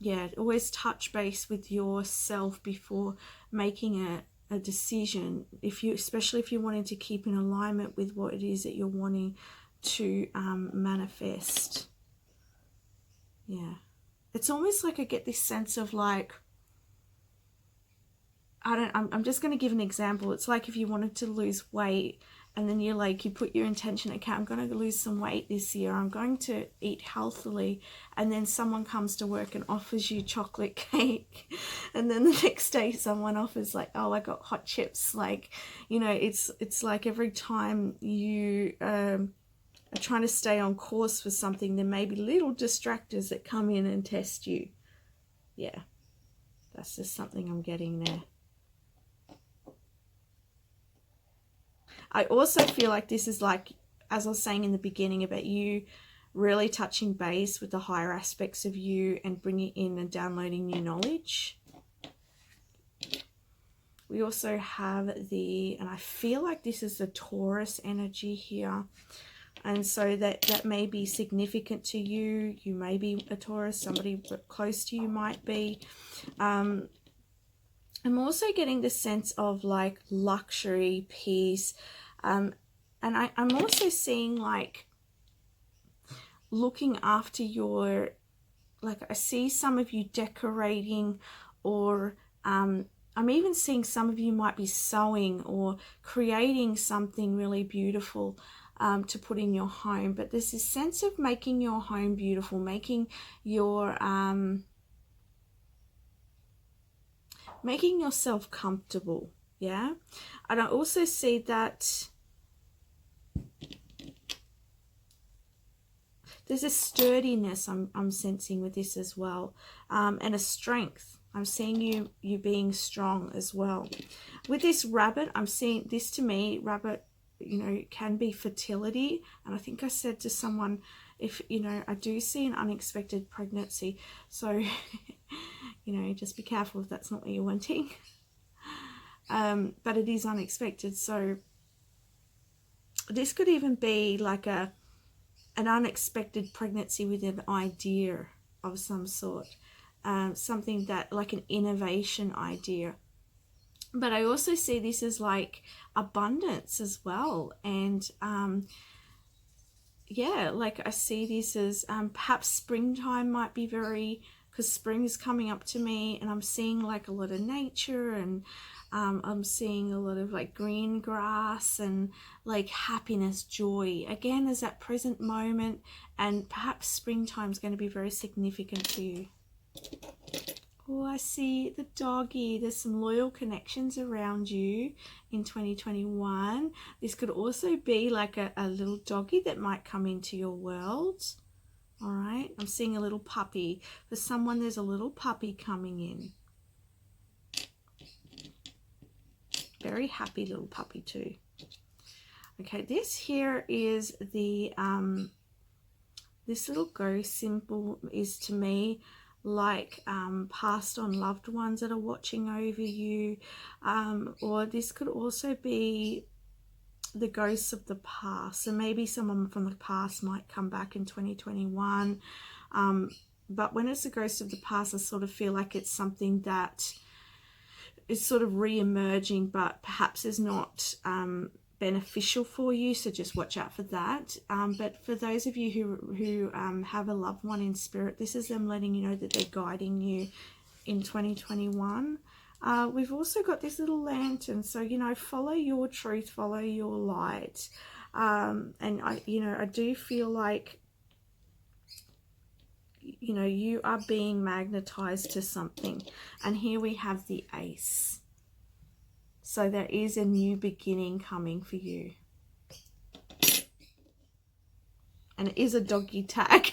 yeah, always touch base with yourself before making a decision, especially if you're wanting to keep in alignment with what it is that you're wanting to manifest. Yeah, it's almost like I get this sense of like, I'm just going to give an example. It's like if you wanted to lose weight, and then you're like, you put your intention, okay, I'm going to lose some weight this year, I'm going to eat healthily, and then someone comes to work and offers you chocolate cake, and then the next day someone offers like, oh, I got hot chips. Like, you know, it's like every time you are trying to stay on course for something, there may be little distractors that come in and test you. Yeah, that's just something I'm getting there. I also feel like this is like, as I was saying in the beginning, about you really touching base with the higher aspects of you and bringing in and downloading new knowledge. We also have and I feel like this is the Taurus energy here. And so that may be significant to you. You may be a Taurus, somebody close to you might be. I'm also getting the sense of like luxury, peace. And I'm also seeing like looking after your, like I see some of you decorating, or I'm even seeing some of you might be sewing or creating something really beautiful to put in your home. But there's this sense of making your home beautiful, making yourself comfortable. Yeah. And I also see that there's a sturdiness I'm sensing with this as well, and a strength. I'm seeing you being strong as well. With this rabbit, I'm seeing this, to me, rabbit it can be fertility. And I think I said to someone, if I do see an unexpected pregnancy, so just be careful if that's not what you're wanting. But it is unexpected, so this could even be like an unexpected pregnancy with an idea of some sort, something that like an innovation idea. But I also see this as like abundance as well. And yeah, like I see this as perhaps springtime might be because spring is coming up to me, and I'm seeing like a lot of nature, and I'm seeing a lot of like green grass and like happiness, joy. Again, there's that present moment, and perhaps springtime is going to be very significant for you. Oh, I see the doggy. There's some loyal connections around you in 2021. This could also be like a little doggy that might come into your world. All right. I'm seeing a little puppy. For someone, there's a little puppy coming in. Very happy little puppy too. Okay, this here is the, this little ghost symbol is to me like passed on loved ones that are watching over you, or this could also be the ghosts of the past. So maybe someone from the past might come back in 2021, but when it's the ghost of the past, I sort of feel like it's something that is sort of re-emerging, but perhaps is not beneficial for you, so just watch out for that. But for those of you who have a loved one in spirit, this is them letting you know that they're guiding you in 2021. We've also got this little lantern, so follow your truth, follow your light. And I do feel like you are being magnetized to something. And here we have the Ace. So there is a new beginning coming for you. And it is a doggy tag.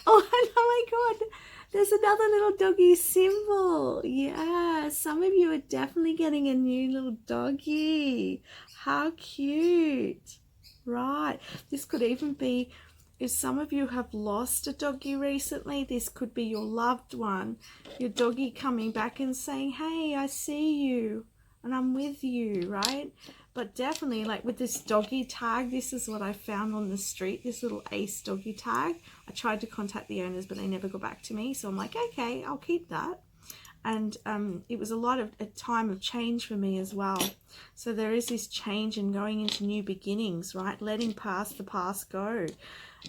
Oh my God. There's another little doggy symbol. Yeah, some of you are definitely getting a new little doggy. How cute. Right. This could even be, if some of you have lost a doggy recently, this could be your loved one, your doggy coming back and saying, hey, I see you. And I'm with you, right? But definitely, like with this doggy tag, this is what I found on the street, this little Ace doggy tag. I tried to contact the owners, but they never got back to me. So I'm like, okay, I'll keep that. And it was a time of change for me as well. So there is this change and going into new beginnings, right? Letting the past go.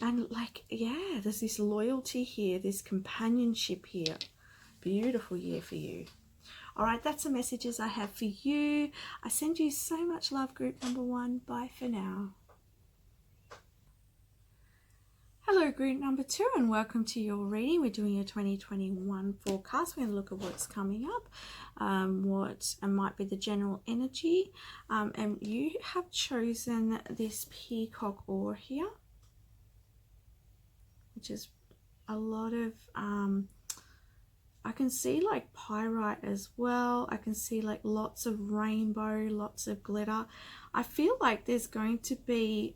And like, yeah, there's this loyalty here, this companionship here. Beautiful year for you. All right, that's the messages I have for you. I send you so much love, group number 1. Bye for now. Hello, group number 2, and welcome to your reading. We're doing a 2021 forecast. We're going to look at what's coming up, what might be the general energy. And you have chosen this peacock ore here, which is a lot of... I can see like pyrite as well. I can see like lots of rainbow, lots of glitter. I feel like there's going to be,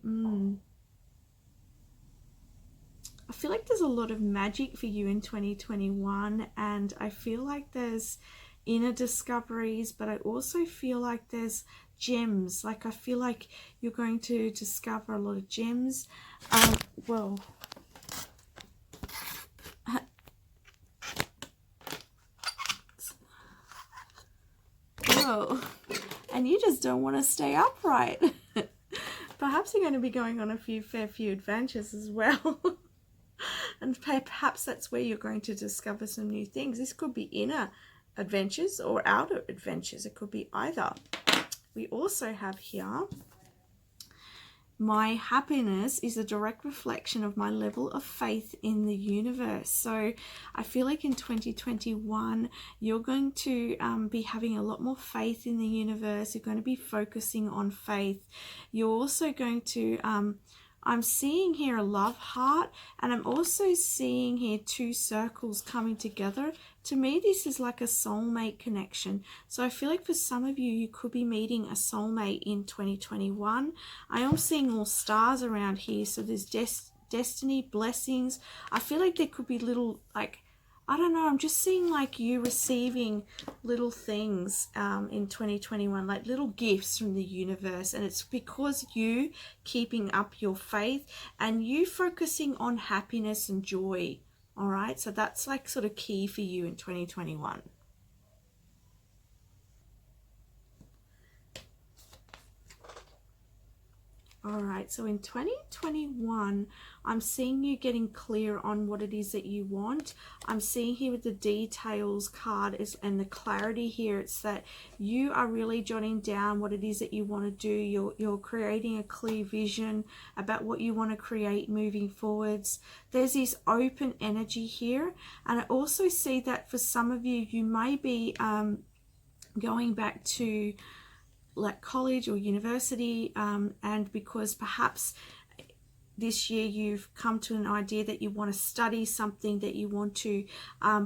I feel like there's a lot of magic for you in 2021. And I feel like there's inner discoveries, but I also feel like there's gems. Like I feel like you're going to discover a lot of gems. Well... and you just don't want to stay upright. Perhaps you're going to be going on a fair few adventures as well. And perhaps that's where you're going to discover some new things. This could be inner adventures or outer adventures. It could be either. We also have here, my happiness is a direct reflection of my level of faith in the universe. So I feel like in 2021, you're going to be having a lot more faith in the universe. You're going to be focusing on faith. You're also going to, I'm seeing here a love heart, and I'm also seeing here two circles coming together. To me, this is like a soulmate connection. So I feel like for some of you, you could be meeting a soulmate in 2021. I am seeing all stars around here. So there's destiny, blessings. I feel like there could be little, like, I don't know, I'm just seeing like you receiving little things in 2021, like little gifts from the universe. And it's because you keeping up your faith and you focusing on happiness and joy. All right, so that's like sort of key for you in 2021. All right, so in 2021, I'm seeing you getting clear on what it is that you want. I'm seeing here with the details card and the clarity here, it's that you are really jotting down what it is that you want to do. You're creating a clear vision about what you want to create moving forwards. There's this open energy here, and I also see that for some of you, you may be going back to like college or university, and because perhaps this year you've come to an idea that you want to study something, that you want to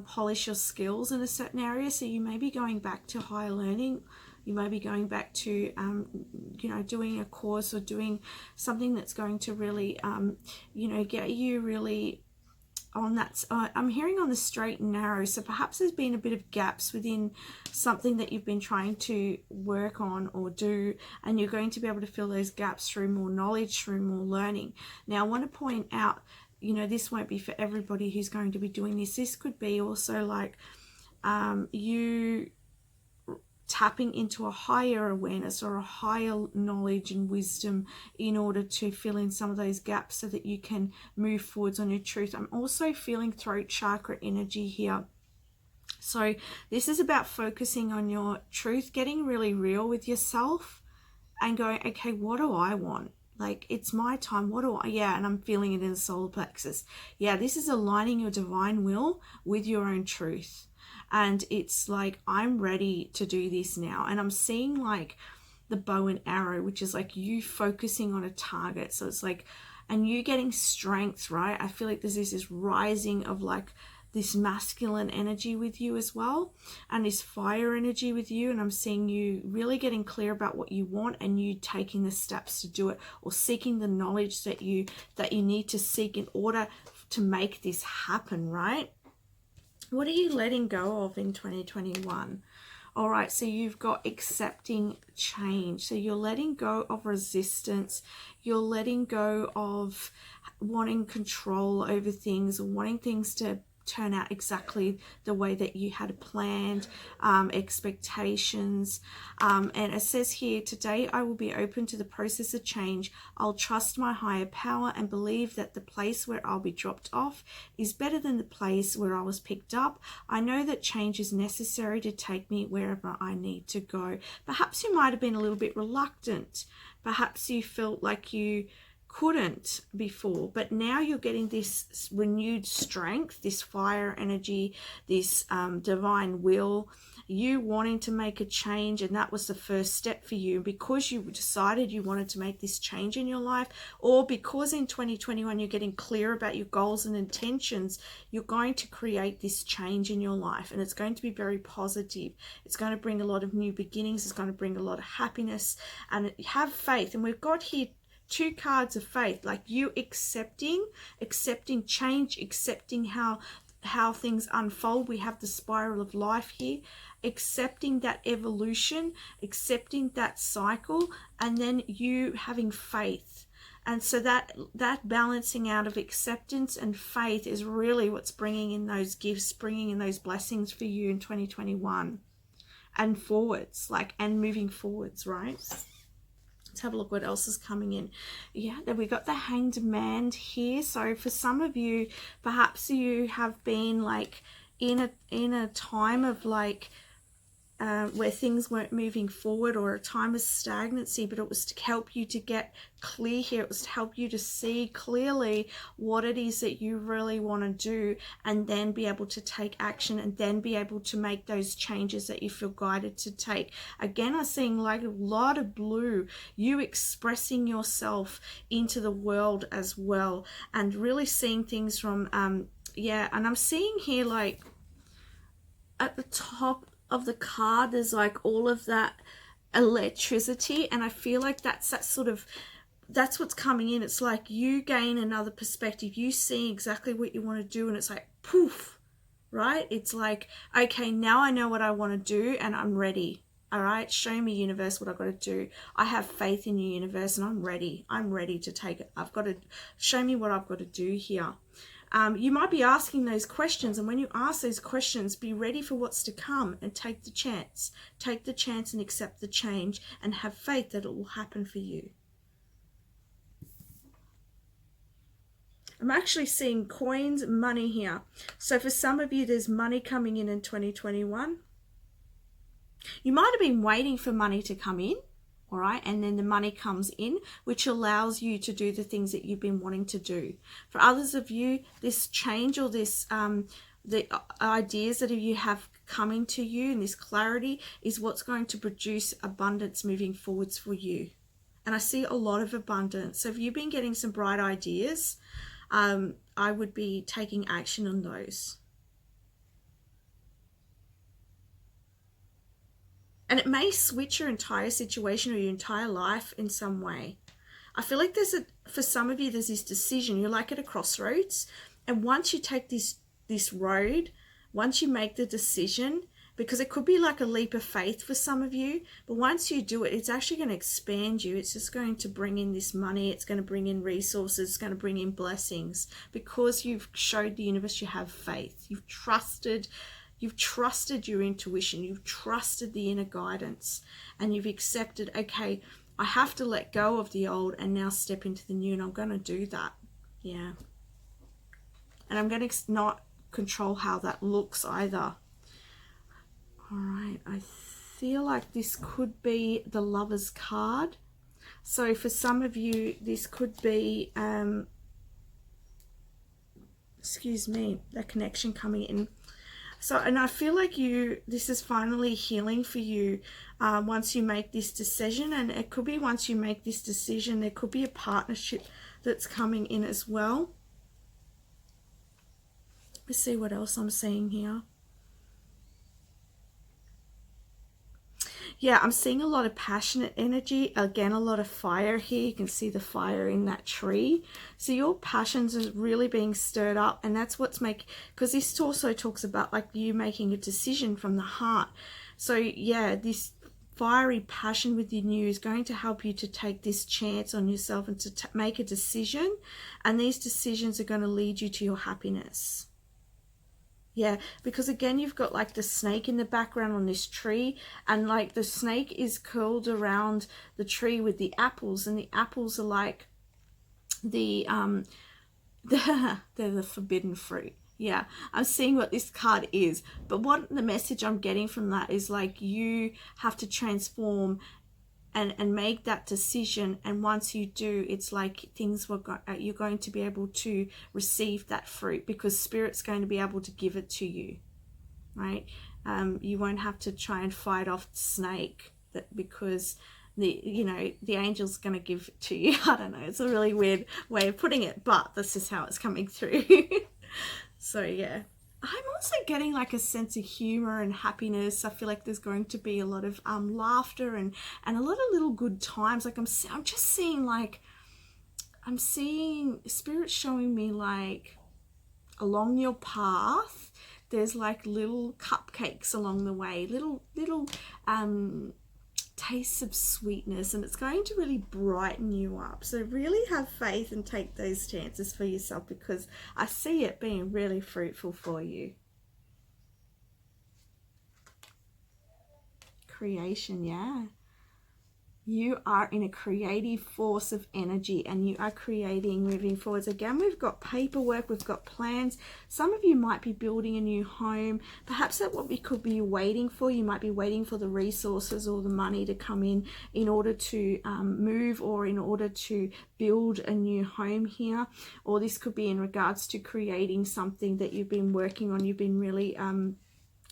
polish your skills in a certain area, so you may be going back to higher learning. You may be going back to you know, doing a course or doing something that's going to really you know, get you really on that. I'm hearing on the straight and narrow, so perhaps there's been a bit of gaps within something that you've been trying to work on or do, and you're going to be able to fill those gaps through more knowledge, through more learning. Now I want to point out, you know, this won't be for everybody who's going to be doing this. This could be also like you tapping into a higher awareness or a higher knowledge and wisdom in order to fill in some of those gaps so that you can move forwards on your truth. I'm also feeling throat chakra energy here. So this is about focusing on your truth, getting really real with yourself and going, okay, what do I want? Like, it's my time. What do I, yeah, and I'm feeling it in the solar plexus. Yeah, this is aligning your divine will with your own truth. And it's like, I'm ready to do this now. And I'm seeing like the bow and arrow, which is like you focusing on a target. So it's like, and you getting strength, right? I feel like there's this rising of like this masculine energy with you as well, and this fire energy with you. And I'm seeing you really getting clear about what you want and you taking the steps to do it, or seeking the knowledge that you need to seek in order to make this happen, right? What are you letting go of in 2021? All right, so you've got accepting change. So you're letting go of resistance. You're letting go of wanting control over things, or wanting things to turn out exactly the way that you had planned, expectations. And it says here, today I will be open to the process of change. I'll trust my higher power and believe that the place where I'll be dropped off is better than the place where I was picked up. I know that change is necessary to take me wherever I need to go. Perhaps you might have been a little bit reluctant. Perhaps you felt like you couldn't before, but now you're getting this renewed strength, this fire energy, this divine will, you wanting to make a change, and that was the first step for you because you decided you wanted to make this change in your life, or because in 2021 you're getting clear about your goals and intentions. You're going to create this change in your life, and it's going to be very positive. It's going to bring a lot of new beginnings. It's going to bring a lot of happiness, and have faith. And we've got here two cards of faith, like you accepting change, accepting how things unfold. We have the spiral of life here, accepting that evolution, accepting that cycle, and then you having faith. And so that balancing out of acceptance and faith is really what's bringing in those gifts, bringing in those blessings for you in 2021 and forwards, like, and moving forwards, right? Let's have a look what else is coming in. Yeah, then we got the Hanged Man here. So for some of you, perhaps you have been like in a time of like where things weren't moving forward, or a time of stagnancy, but it was to help you to get clear here. It was to help you to see clearly what it is that you really want to do, and then be able to take action, and then be able to make those changes that you feel guided to take. Again, I'm seeing like a lot of blue, you expressing yourself into the world as well, and really seeing things from yeah. And I'm seeing here, like at the top of the card, there's like all of that electricity, and I feel like that's that sort of, that's what's coming in. It's like you gain another perspective, you see exactly what you want to do, and it's like poof, right? It's like, okay, now I know what I want to do, and I'm ready. All right, show me, universe, what I've got to do. I have faith in you, universe, and I'm ready to take it. I've got to show me what I've got to do here. You might be asking those questions, and when you ask those questions, be ready for what's to come and take the chance. Take the chance and accept the change, and have faith that it will happen for you. I'm actually seeing coins, money here. So for some of you, there's money coming in 2021. You might have been waiting for money to come in. All right, and then the money comes in, which allows you to do the things that you've been wanting to do. For others of you, this change, or this the ideas that you have coming to you, and this clarity is what's going to produce abundance moving forwards for you. And I see a lot of abundance. So if you've been getting some bright ideas, I would be taking action on those. And it may switch your entire situation or your entire life in some way. I feel like for some of you, there's this decision. You're like at a crossroads. And once you take this road, once you make the decision, because it could be like a leap of faith for some of you, but once you do it, it's actually going to expand you. It's just going to bring in this money. It's going to bring in resources. It's going to bring in blessings, because you've showed the universe you have faith. You've trusted your intuition, you've trusted the inner guidance, and you've accepted, okay, I have to let go of the old and now step into the new, and I'm going to do that. Yeah. And I'm going to not control how that looks either. All right, I feel like this could be the Lover's card. So for some of you, this could be, excuse me, the connection coming in. So, and I feel like this is finally healing for you once you make this decision. And it could be once you make this decision, there could be a partnership that's coming in as well. Let's see what else I'm seeing here. Yeah, I'm seeing a lot of passionate energy. Again, a lot of fire here. You can see the fire in that tree. So your passions are really being stirred up, and that's what's because this also talks about like you making a decision from the heart. So yeah, this fiery passion within you is going to help you to take this chance on yourself and to make a decision. And these decisions are going to lead you to your happiness. Yeah, because again, you've got like the snake in the background on this tree, and like the snake is curled around the tree with the apples, and the apples are like they're the forbidden fruit. Yeah, I'm seeing what this card is, but what the message I'm getting from that is like you have to transform and make that decision, and once you do, it's like you're going to be able to receive that fruit, because Spirit's going to be able to give it to you, right? You won't have to try and fight off the snake, because the angel's going to give it to you. I don't know, it's a really weird way of putting it, but this is how it's coming through. So yeah, I'm also getting like a sense of humor and happiness. I feel like there's going to be a lot of laughter and a lot of little good times. Like I'm just seeing I'm seeing Spirit showing me like along your path there's like little cupcakes along the way, little tastes of sweetness, and it's going to really brighten you up. So really have faith and take those chances for yourself, because I see it being really fruitful for you. Creation, yeah. You are in a creative force of energy and you are creating, moving forwards. Again, we've got paperwork, we've got plans. Some of you might be building a new home. Perhaps that's what we could be waiting for. You might be waiting for the resources or the money to come in order to move, or in order to build a new home here. Or this could be in regards to creating something that you've been working on, you've been really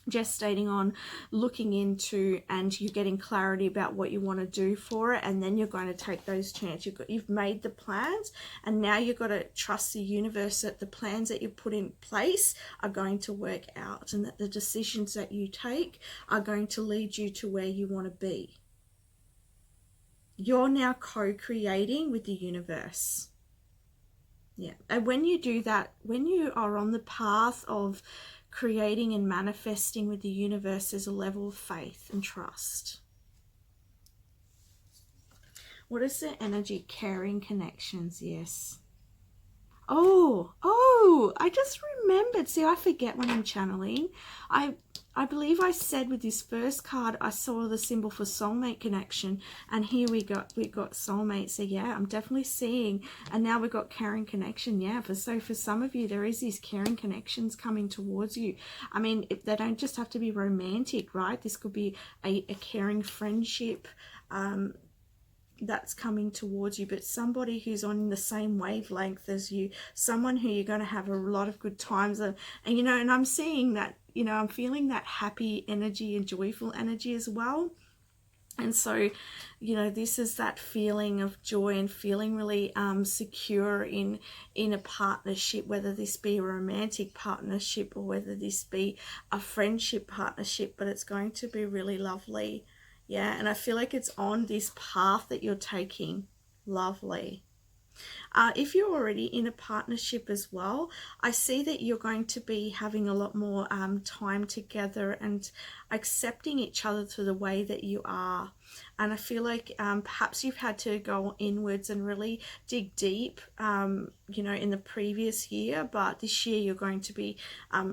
gestating on, looking into, and you're getting clarity about what you want to do for it, and then you're going to take those chances. You've made the plans, and now you've got to trust the universe that the plans that you put in place are going to work out, and that the decisions that you take are going to lead you to where you want to be. You're now co-creating with the universe. Yeah, and when you do that, when you are on the path of creating and manifesting with the universe, there's a level of faith and trust. What is the energy? Caring connections. Yes. Oh, I just remembered. See, I forget when I'm channeling. I believe I said with this first card, I saw the symbol for soulmate connection, and here we got soulmate. So yeah, I'm definitely seeing, and now we've got caring connection. Yeah, for some of you, there is these caring connections coming towards you. I mean, they don't just have to be romantic, right? This could be a caring friendship, that's coming towards you, but somebody who's on the same wavelength as you, someone who you're going to have a lot of good times, and you know, and I'm seeing that, you know, I'm feeling that happy energy and joyful energy as well. And so, you know, this is that feeling of joy and feeling really secure in a partnership, whether this be a romantic partnership or whether this be a friendship partnership, but it's going to be really lovely. Yeah, and I feel like it's on this path that you're taking. Lovely. If you're already in a partnership as well, I see that you're going to be having a lot more time together and accepting each other to the way that you are. And I feel like perhaps you've had to go inwards and really dig deep, you know, in the previous year, but this year you're going to be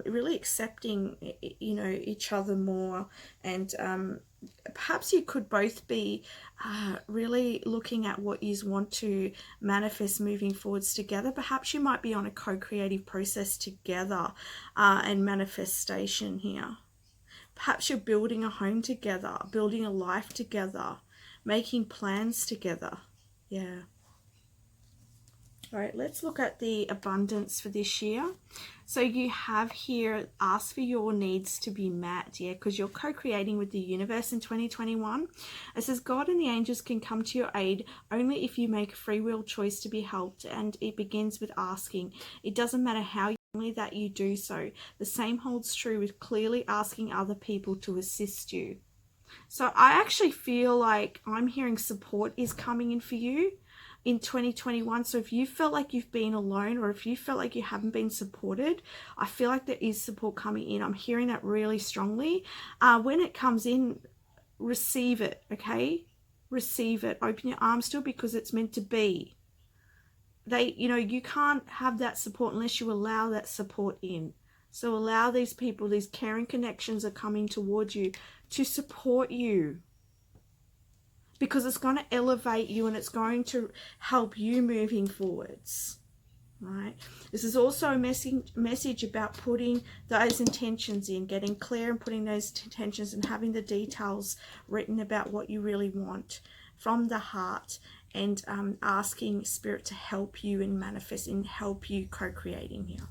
really accepting, you know, each other more. And perhaps you could both be really looking at what you want to manifest moving forwards together. Perhaps you might be on a co-creative process together and manifestation here. Perhaps you're building a home together, building a life together, making plans together. Yeah. All right, let's look at the abundance for this year. So you have here, ask for your needs to be met, yeah, because you're co-creating with the universe in 2021. It says God and the angels can come to your aid only if you make a free will choice to be helped, and it begins with asking. It doesn't matter how only that you do so. The same holds true with clearly asking other people to assist you. So I actually feel like I'm hearing support is coming in for you in 2021. So if you felt like you've been alone, or if you felt like you haven't been supported, I feel like there is support coming in. I'm hearing that really strongly. When it comes in, receive it, okay? Receive it. Open your arms to it, because it's meant to be. You know, you can't have that support unless you allow that support in. So allow these people, these caring connections are coming towards you to support you, because it's going to elevate you and it's going to help you moving forwards. Right? This is also a message about putting those intentions in, getting clear and putting those intentions and having the details written about what you really want from the heart, and asking Spirit to help you in manifesting, help you co-creating here.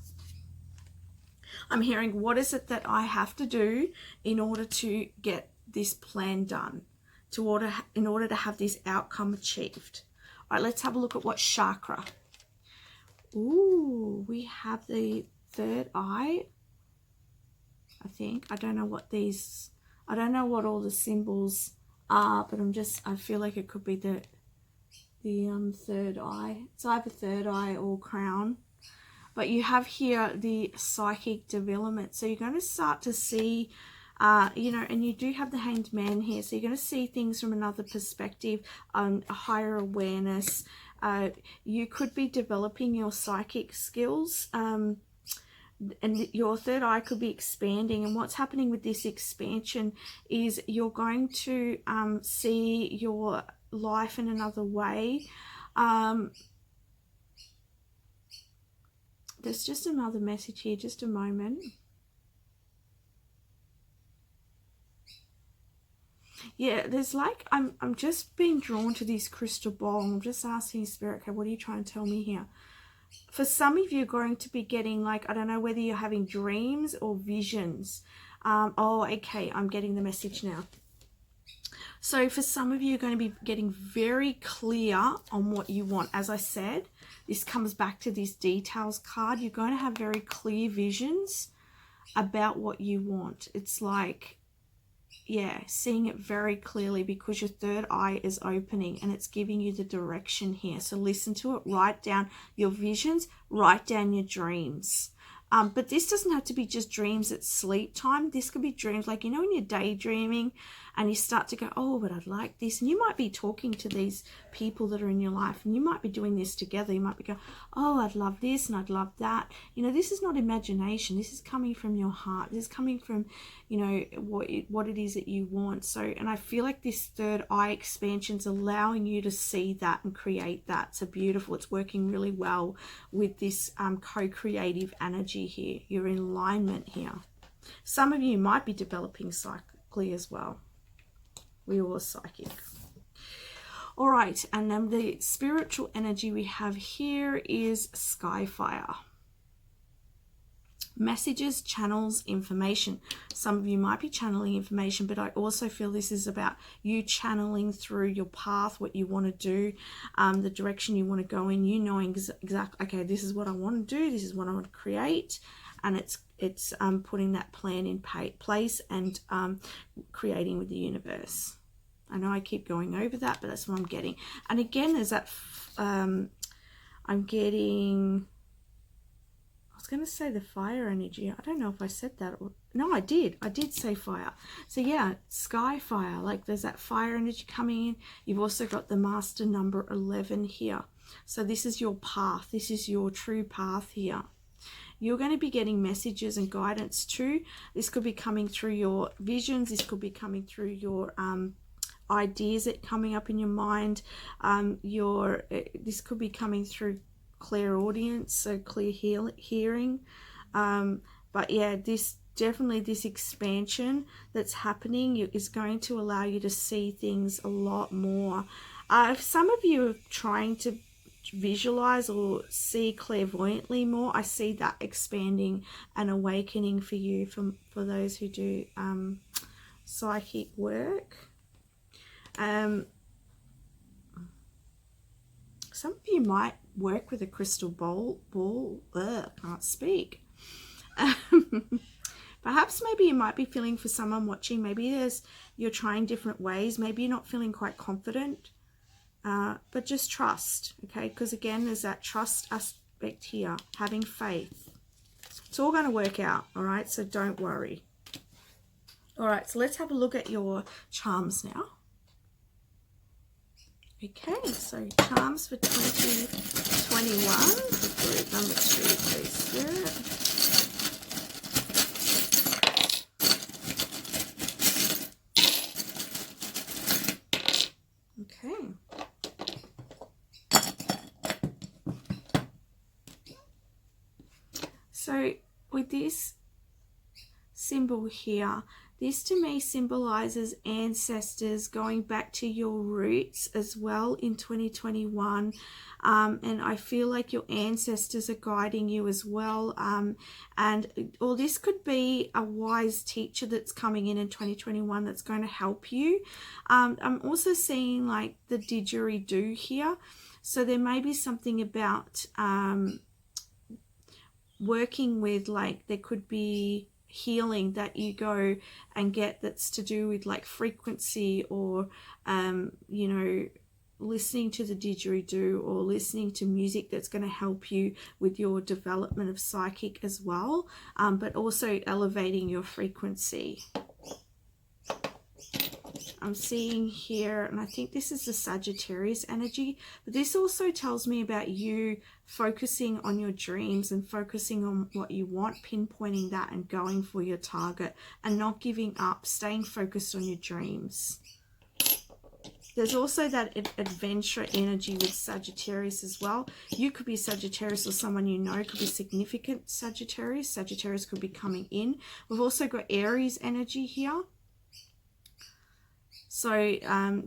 I'm hearing, what is it that I have to do in order to get this plan done, in order to have this outcome achieved? All right, let's have a look at what chakra. Ooh, we have the third eye, I think. I don't know what all the symbols are, but I feel like it could be the third eye. It's either third eye or crown. But you have here the psychic development. So you're going to start to see, you know, and you do have the Hanged Man here. So you're going to see things from another perspective, a higher awareness. You could be developing your psychic skills, and your third eye could be expanding. And what's happening with this expansion is you're going to see your life in another way. There's just another message here, just a moment. Yeah, there's like, I'm just being drawn to this crystal ball. I'm just asking Spirit, okay, what are you trying to tell me here? For some of you, are going to be getting, like, I don't know whether you're having dreams or visions. Oh, okay, I'm getting the message now. So for some of you, you're going to be getting very clear on what you want. As I said, this comes back to this details card. You're going to have very clear visions about what you want. It's like, yeah, seeing it very clearly, because your third eye is opening and it's giving you the direction here. So listen to it, write down your visions, write down your dreams. But this doesn't have to be just dreams at sleep time. This could be dreams like, you know, when you're daydreaming and you start to go, oh, but I'd like this. And you might be talking to these people that are in your life and you might be doing this together. You might be going, oh, I'd love this and I'd love that. You know, this is not imagination. This is coming from your heart. This is coming from, you know, what it is that you want. So, and I feel like this third eye expansion is allowing you to see that and create that. So beautiful. It's working really well with this co-creative energy here. You're in alignment here. Some of you might be developing psychically as well. We all are psychic. All right, and then the spiritual energy we have here is Skyfire. Messages, channels, information. Some of you might be channeling information, but I also feel this is about you channeling through your path, what you want to do, the direction you want to go in, you knowing exactly, okay, this is what I want to do, this is what I want to create, and it's putting that plan in place and creating with the universe. I know I keep going over that, but that's what I'm getting. And again, there's that, I'm getting, I was going to say the fire energy. I don't know if I said that. No, I did say fire. So yeah, sky fire, like there's that fire energy coming in. You've also got the master number 11 here. So this is your path. This is your true path here. You're going to be getting messages and guidance too. This could be coming through your visions. This could be coming through your ideas that are coming up in your mind. This could be coming through clairaudience, so clear hearing. But yeah, this expansion that's happening is going to allow you to see things a lot more. If some of you are trying to visualize or see clairvoyantly more, I see that expanding and awakening for you, for those who do psychic work. Some of you might work with a crystal ball. Can't speak. Perhaps maybe you might be feeling, for someone watching, maybe you're trying different ways. Maybe you're not feeling quite confident, but just trust, okay? Because again, there's that trust aspect here, having faith. It's all going to work out, all right? So don't worry. All right, so let's have a look at your charms now. Okay, so charms for 2021 for group number 2, please, Spirit. Okay. So with this symbol here, this to me symbolizes ancestors, going back to your roots as well in 2021. And I feel like your ancestors are guiding you as well. Or this could be a wise teacher that's coming in 2021 that's going to help you. I'm also seeing like the didgeridoo here. So there may be something about working with, like, there could be healing that you go and get that's to do with like frequency, or you know, listening to the didgeridoo or listening to music that's going to help you with your development of psychic as well, but also elevating your frequency. I'm seeing here, and I think this is the Sagittarius energy, but this also tells me about you focusing on your dreams and focusing on what you want, pinpointing that and going for your target and not giving up, staying focused on your dreams. There's also that adventure energy with Sagittarius as well. You could be Sagittarius, or someone you know could be significant Sagittarius. Sagittarius could be coming in. We've also got Aries energy here. So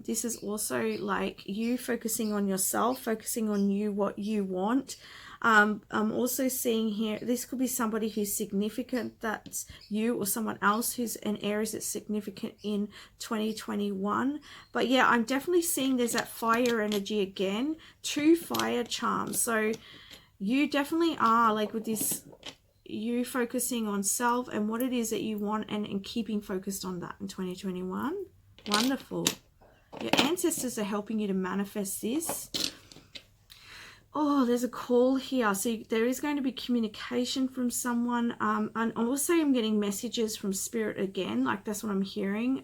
this is also like you focusing on yourself, focusing on you, what you want. I'm also seeing here, this could be somebody who's significant, that's you, or someone else who's an Aries that's significant in 2021. But yeah, I'm definitely seeing there's that fire energy again, 2 fire charms. So you definitely are like with this, you focusing on self and what it is that you want, and keeping focused on that in 2021. Wonderful. Your ancestors are helping you to manifest this. Oh, there's a call here. So there is going to be communication from someone. And also I'm getting messages from spirit again. Like that's what I'm hearing.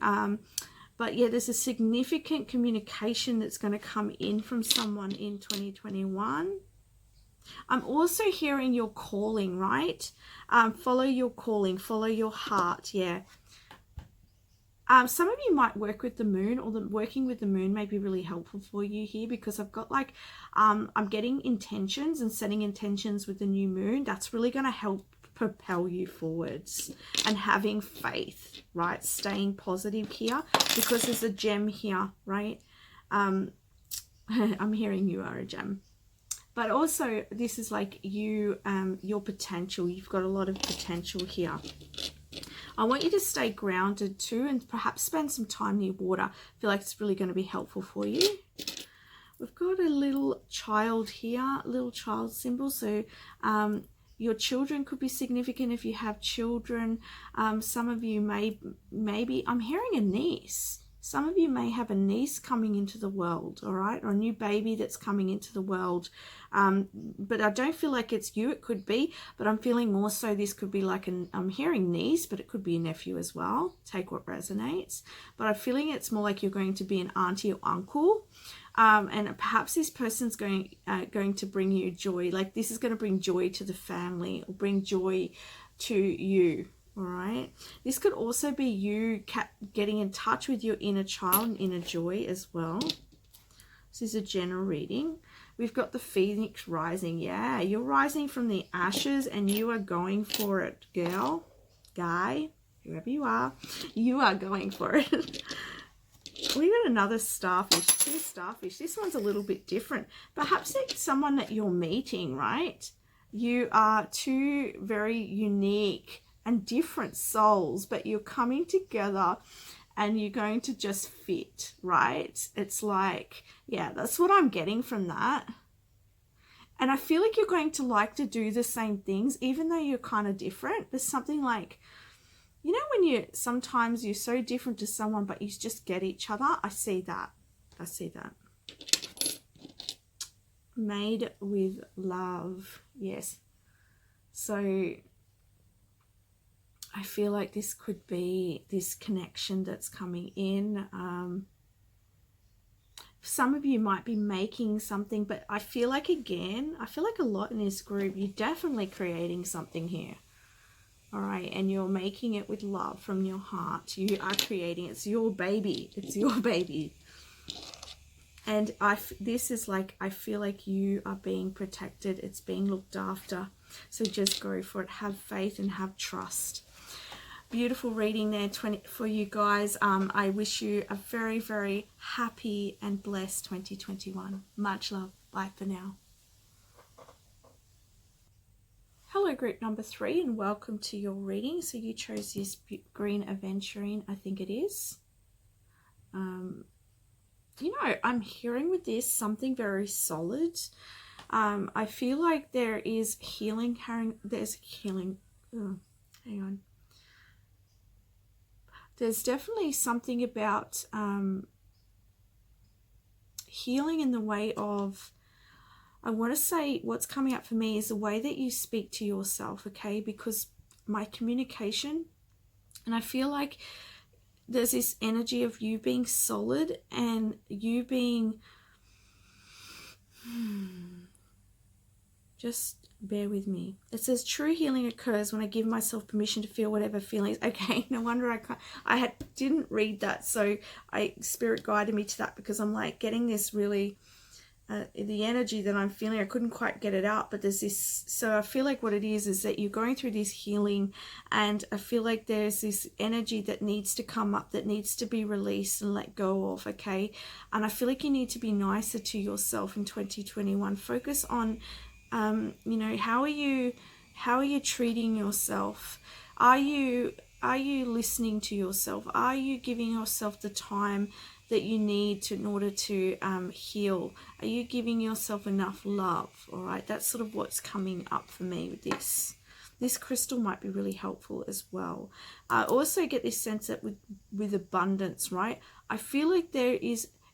But yeah, there's a significant communication that's going to come in from someone in 2021. I'm also hearing your calling, right? Follow your calling, follow your heart. Yeah. Some of you might work with the moon, or working with the moon may be really helpful for you here, because I've got like, I'm getting intentions and setting intentions with the new moon. That's really going to help propel you forwards, and having faith, right? Staying positive here, because there's a gem here, right? I'm hearing you are a gem. But also this is like you, your potential. You've got a lot of potential here. I want you to stay grounded too, and perhaps spend some time near water. I feel like it's really going to be helpful for you. We've got a little child here, little child symbol. So your children could be significant if you have children. Some of you maybe, I'm hearing a niece. Some of you may have a niece coming into the world, all right? Or a new baby that's coming into the world. But I don't feel like it's you. It could be, but I'm feeling more so this could be like I'm hearing niece, but it could be a nephew as well. Take what resonates. But I'm feeling it's more like you're going to be an auntie or uncle. And perhaps this person's going to bring you joy. Like this is going to bring joy to the family, or bring joy to you. All right. This could also be you getting in touch with your inner child and inner joy as well. This is a general reading. We've got the Phoenix rising. Yeah, you're rising from the ashes and you are going for it, girl, guy, whoever you are going for it. We got another starfish, 2 starfish. This one's a little bit different. Perhaps it's someone that you're meeting, right? You are 2 very unique and different souls, but you're coming together and you're going to just fit, right? It's like, yeah, that's what I'm getting from that. And I feel like you're going to like to do the same things, even though you're kind of different. There's something like, you know, when sometimes you're so different to someone, but you just get each other. I see that. I see that. Made with love. Yes. So I feel like this could be this connection that's coming in. Some of you might be making something, but I feel like, again, I feel like a lot in this group, you're definitely creating something here. All right, and you're making it with love from your heart. You are creating, it's your baby. It's your baby. And this is like, I feel like you are being protected. It's being looked after. So just go for it. Have faith and have trust. Beautiful reading there for you guys. I wish you a very, very happy and blessed 2021. Much love. Bye for now. Hello, group number 3, and welcome to your reading. So you chose this green aventurine, I think it is. You know, I'm hearing with this something very solid. I feel like there is healing. There's healing. Oh, hang on. There's definitely something about healing in the way of, I want to say what's coming up for me is the way that you speak to yourself, okay? Because my communication, and I feel like there's this energy of you being solid and you being just Bear with me. It says true healing occurs when I give myself permission to feel whatever feelings. Okay, no wonder didn't read that, so spirit guided me to that, because I'm like getting this really the energy that I'm feeling. I couldn't quite get it out, but there's this. So I feel like what it is that you're going through this healing, and I feel like there's this energy that needs to come up, that needs to be released and let go of. Okay, and I feel like you need to be nicer to yourself in 2021. Focus on you know, how are you treating yourself? Are you listening to yourself? Are you giving yourself the time that you need in order to heal? Are you giving yourself enough love? All right, that's sort of what's coming up for me with this. This crystal might be really helpful as well. I also get this sense that with abundance, right? I feel like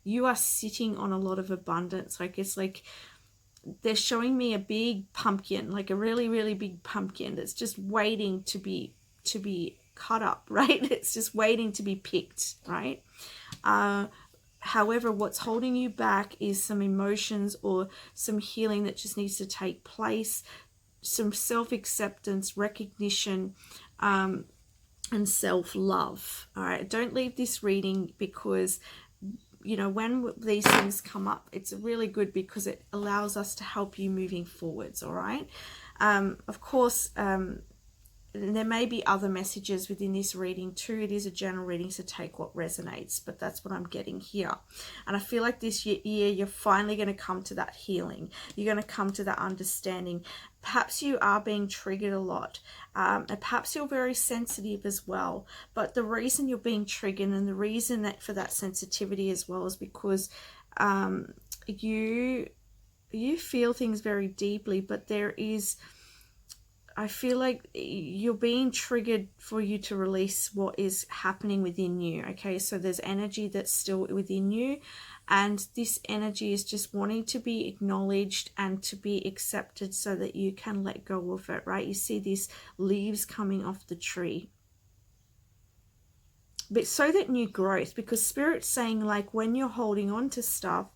you are sitting on a lot of abundance. Like it's like they're showing me a big pumpkin, like a really, really big pumpkin that's just waiting to be cut up, right? It's just waiting to be picked, right? However, what's holding you back is some emotions or some healing that just needs to take place, some self-acceptance, recognition, and self-love. All right, don't leave this reading, because you know, when these things come up, it's really good because it allows us to help you moving forwards. All right. Of course, there may be other messages within this reading too. It is a general reading, so take what resonates, but that's what I'm getting here. And I feel like this year you're finally going to come to that healing. You're going to come to that understanding. Perhaps you are being triggered a lot, and perhaps you're very sensitive as well. But the reason you're being triggered, and the reason that for that sensitivity as well, is because you feel things very deeply, but I feel like you're being triggered for you to release what is happening within you. Okay, so there's energy that's still within you, and this energy is just wanting to be acknowledged and to be accepted so that you can let go of it, right? You see these leaves coming off the tree. But so that new growth, because Spirit's saying, like, when you're holding on to stuff,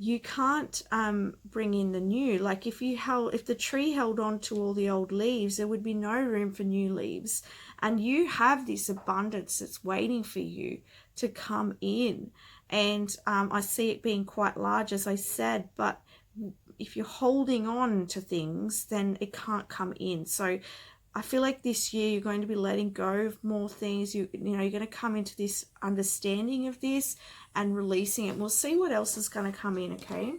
you can't bring in the new. Like if the tree held on to all the old leaves, there would be no room for new leaves. And you have this abundance that's waiting for you to come in. And I see it being quite large, as I said, but if you're holding on to things, then it can't come in. So I feel like this year you're going to be letting go of more things. You're going to come into this understanding of this and releasing it. We'll see what else is going to come in, okay?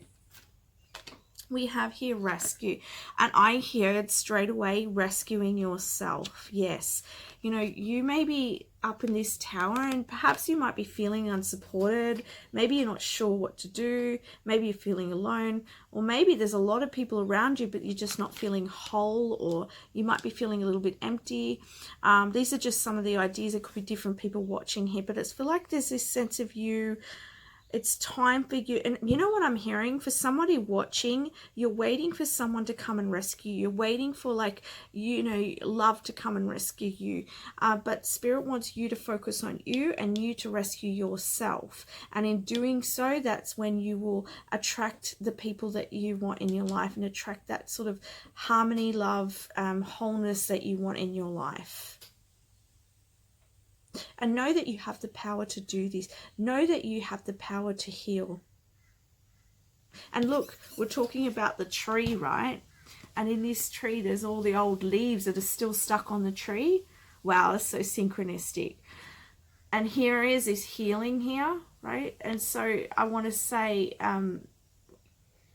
We have here rescue, and I heard straight away rescuing yourself. Yes, you know, you may be up in this tower and perhaps you might be feeling unsupported. Maybe you're not sure what to do. Maybe you're feeling alone, or maybe there's a lot of people around you but you're just not feeling whole, or you might be feeling a little bit empty. These are just some of the ideas. It could be different people watching here, but it's feel like there's this sense of you. It's time for you. And you know what I'm hearing? For somebody watching, you're waiting for someone to come and rescue you. You're waiting for, like, you know, love to come and rescue you. But Spirit wants you to focus on you and you to rescue yourself. And in doing so, that's when you will attract the people that you want in your life and attract that sort of harmony, love, wholeness that you want in your life. And know that you have the power to do this. Know that you have the power to heal. And look, we're talking about the tree, right? And in this tree, there's all the old leaves that are still stuck on the tree. Wow, that's so synchronistic. And here is this healing here, right? And so I want to say, and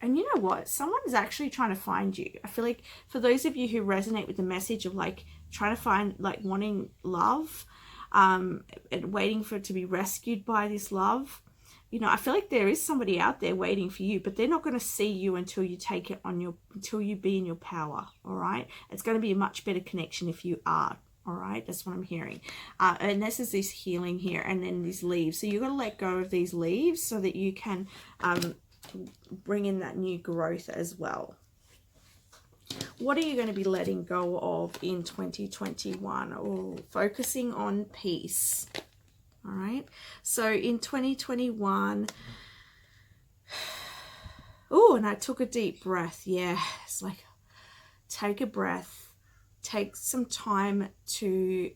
you know what? Someone's actually trying to find you. I feel like for those of you who resonate with the message of, like, trying to find, like, wanting love, and waiting for it to be rescued by this love, you know, I feel like there is somebody out there waiting for you, but they're not going to see you until you take it on until you be in your power. All right, it's going to be a much better connection if you are. All right, that's what I'm hearing. And this is this healing here, and then these leaves. So you've got to let go of these leaves so that you can bring in that new growth as well. What are you going to be letting go of in 2021? Or focusing on peace. All right. So in 2021, oh, and I took a deep breath. Yeah, it's like take a breath, take some time to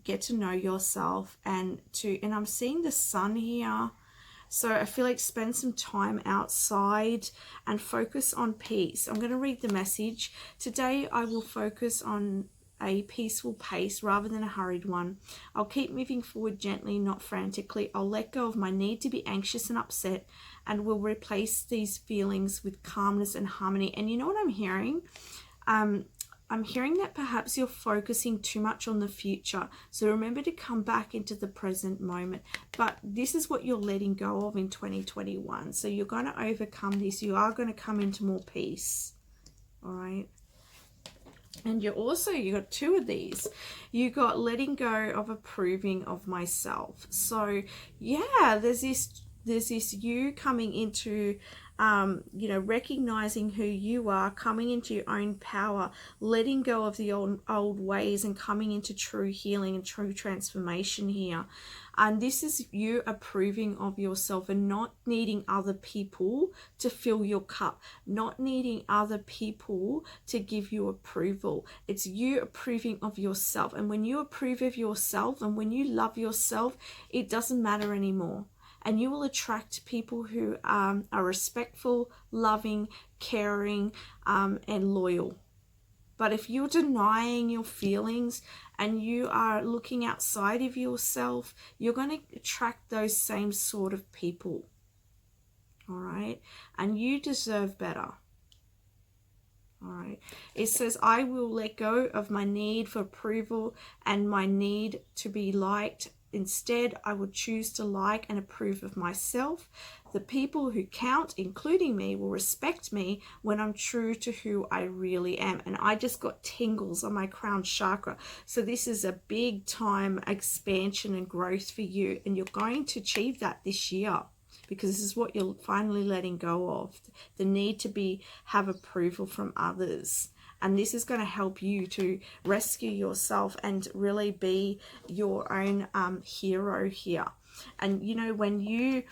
get to know yourself, and I'm seeing the sun here. So I feel like spend some time outside and focus on peace. I'm going to read the message. Today I will focus on a peaceful pace rather than a hurried one. I'll keep moving forward gently, not frantically. I'll let go of my need to be anxious and upset, and will replace these feelings with calmness and harmony. And you know what I'm hearing? I'm hearing that perhaps you're focusing too much on the future. So remember to come back into the present moment. But this is what you're letting go of in 2021. So you're going to overcome this. You are going to come into more peace. All right. And you got two of these. You got letting go of approving of myself. So yeah, there's this you coming into recognizing who you are, coming into your own power, letting go of the old ways, and coming into true healing and true transformation here. And this is you approving of yourself and not needing other people to fill your cup, not needing other people to give you approval. It's you approving of yourself. And when you approve of yourself and when you love yourself, it doesn't matter anymore. And you will attract people who are respectful, loving, caring, and loyal. But if you're denying your feelings and you are looking outside of yourself, you're going to attract those same sort of people. All right? And you deserve better. All right. It says, I will let go of my need for approval and my need to be liked. Instead, I will choose to like and approve of myself. The people who count, including me, will respect me when I'm true to who I really am. And I just got tingles on my crown chakra. So this is a big time expansion and growth for you. And you're going to achieve that this year, because this is what you're finally letting go of. The need to have approval from others. And this is going to help you to rescue yourself and really be your own hero here. And you know, when you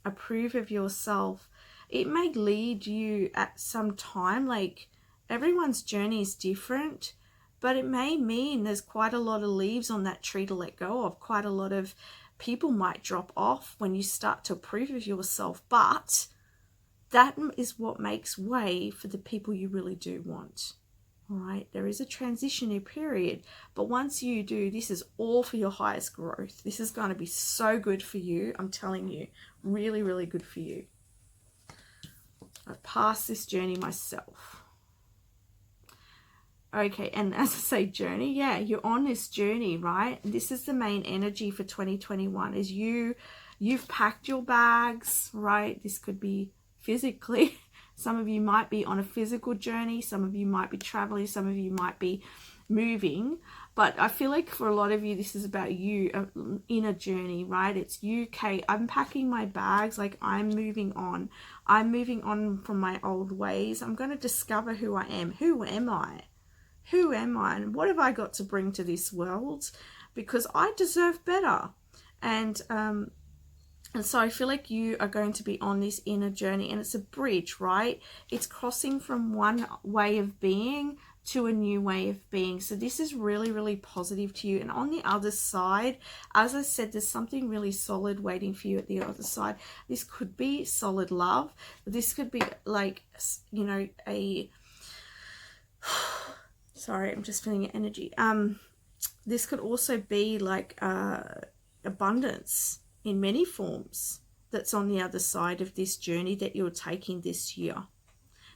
approve of yourself, it may lead you at some time, like everyone's journey is different, but it may mean there's quite a lot of leaves on that tree to let go of. Quite a lot of people might drop off when you start to approve of yourself, but that is what makes way for the people you really do want. All right, there is a transitionary period, but once you do, this is all for your highest growth. This is going to be so good for you. I'm telling you, really, really good for you. I've passed this journey myself. Okay, and as I say journey, yeah, you're on this journey, right? This is the main energy for 2021, is you've packed your bags, right? This could be physically. Some of you might be on a physical journey. Some of you might be traveling. Some of you might be moving. But I feel like for a lot of you, this is about you in a journey, right? It's UK. I'm packing my bags. Like, I'm moving on. I'm moving on from my old ways. I'm going to discover who I am. Who am I? Who am I? And what have I got to bring to this world? Because I deserve better. And so I feel like you are going to be on this inner journey, and it's a bridge, right? It's crossing from one way of being to a new way of being. So this is really, really positive to you. And on the other side, as I said, there's something really solid waiting for you at the other side. This could be solid love. This could be like, you know, sorry, I'm just feeling your energy. This could also be like abundance in many forms that's on the other side of this journey that you're taking this year.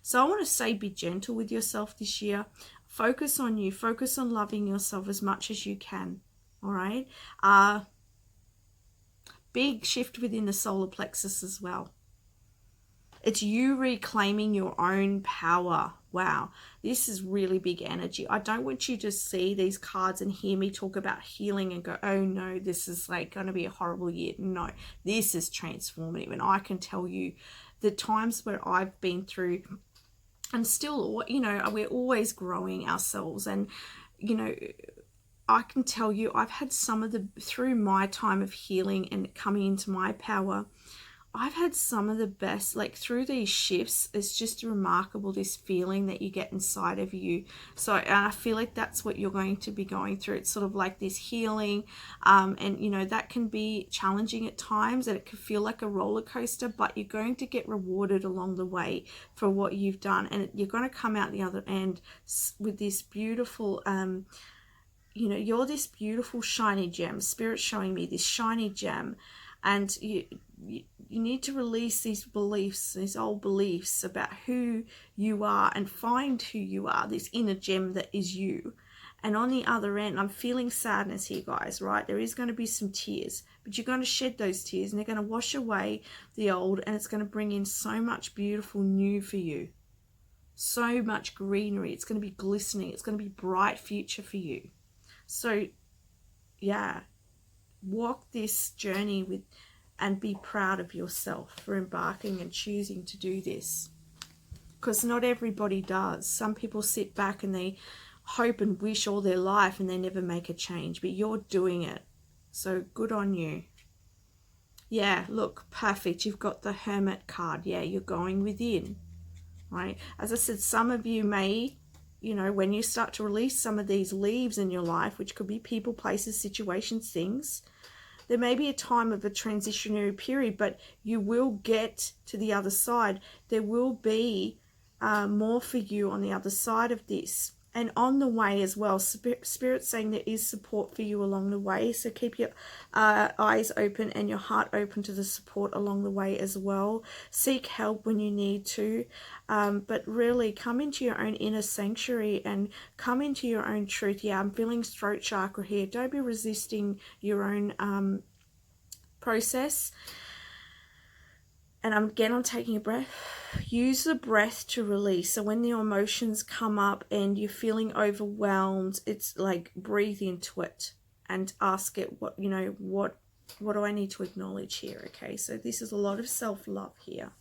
So I want to say, be gentle with yourself this year. Focus on you. Focus on loving yourself as much as you can. All right. Big shift within the solar plexus as well. It's you reclaiming your own power. Wow, this is really big energy. I don't want you to see these cards and hear me talk about healing and go, oh no, this is like going to be a horrible year. No, this is transformative. And I can tell you the times where I've been through, and still, you know, we're always growing ourselves. And, you know, I can tell you I've had some of through my time of healing and coming into my power, I've had some of the best, like through these shifts, it's just remarkable, this feeling that you get inside of you. So I feel like that's what you're going to be going through. It's sort of like this healing, and you know, that can be challenging at times, and it can feel like a roller coaster, but you're going to get rewarded along the way for what you've done, and you're going to come out the other end with this beautiful, you know, you're this beautiful shiny gem. Spirit's showing me this shiny gem, and you need to release these beliefs, these old beliefs about who you are, and find who you are, this inner gem that is you. And on the other end, I'm feeling sadness here, guys, right? There is going to be some tears, but you're going to shed those tears, and they're going to wash away the old, and it's going to bring in so much beautiful new for you. So much greenery. It's going to be glistening. It's going to be bright future for you. So, yeah, walk this journey with, and be proud of yourself for embarking and choosing to do this, because not everybody does. Some people sit back and they hope and wish all their life and they never make a change, but you're doing it, so good on you. Yeah, look, perfect. You've got the Hermit card. Yeah, you're going within, right? As I said, some of you may, you know, when you start to release some of these leaves in your life, which could be people, places, situations, things, there may be a time of a transitionary period, but you will get to the other side. There will be more for you on the other side of this, and on the way as well. Spirit's saying there is support for you along the way, so keep your eyes open and your heart open to the support along the way as well. Seek help when you need to, but really come into your own inner sanctuary and come into your own truth. Yeah, I'm feeling throat chakra here. Don't be resisting your own process. And I'm taking a breath. Use the breath to release. So when the emotions come up and you're feeling overwhelmed, it's like breathe into it and ask it, what, you know, what do I need to acknowledge here? Okay, so this is a lot of self-love here.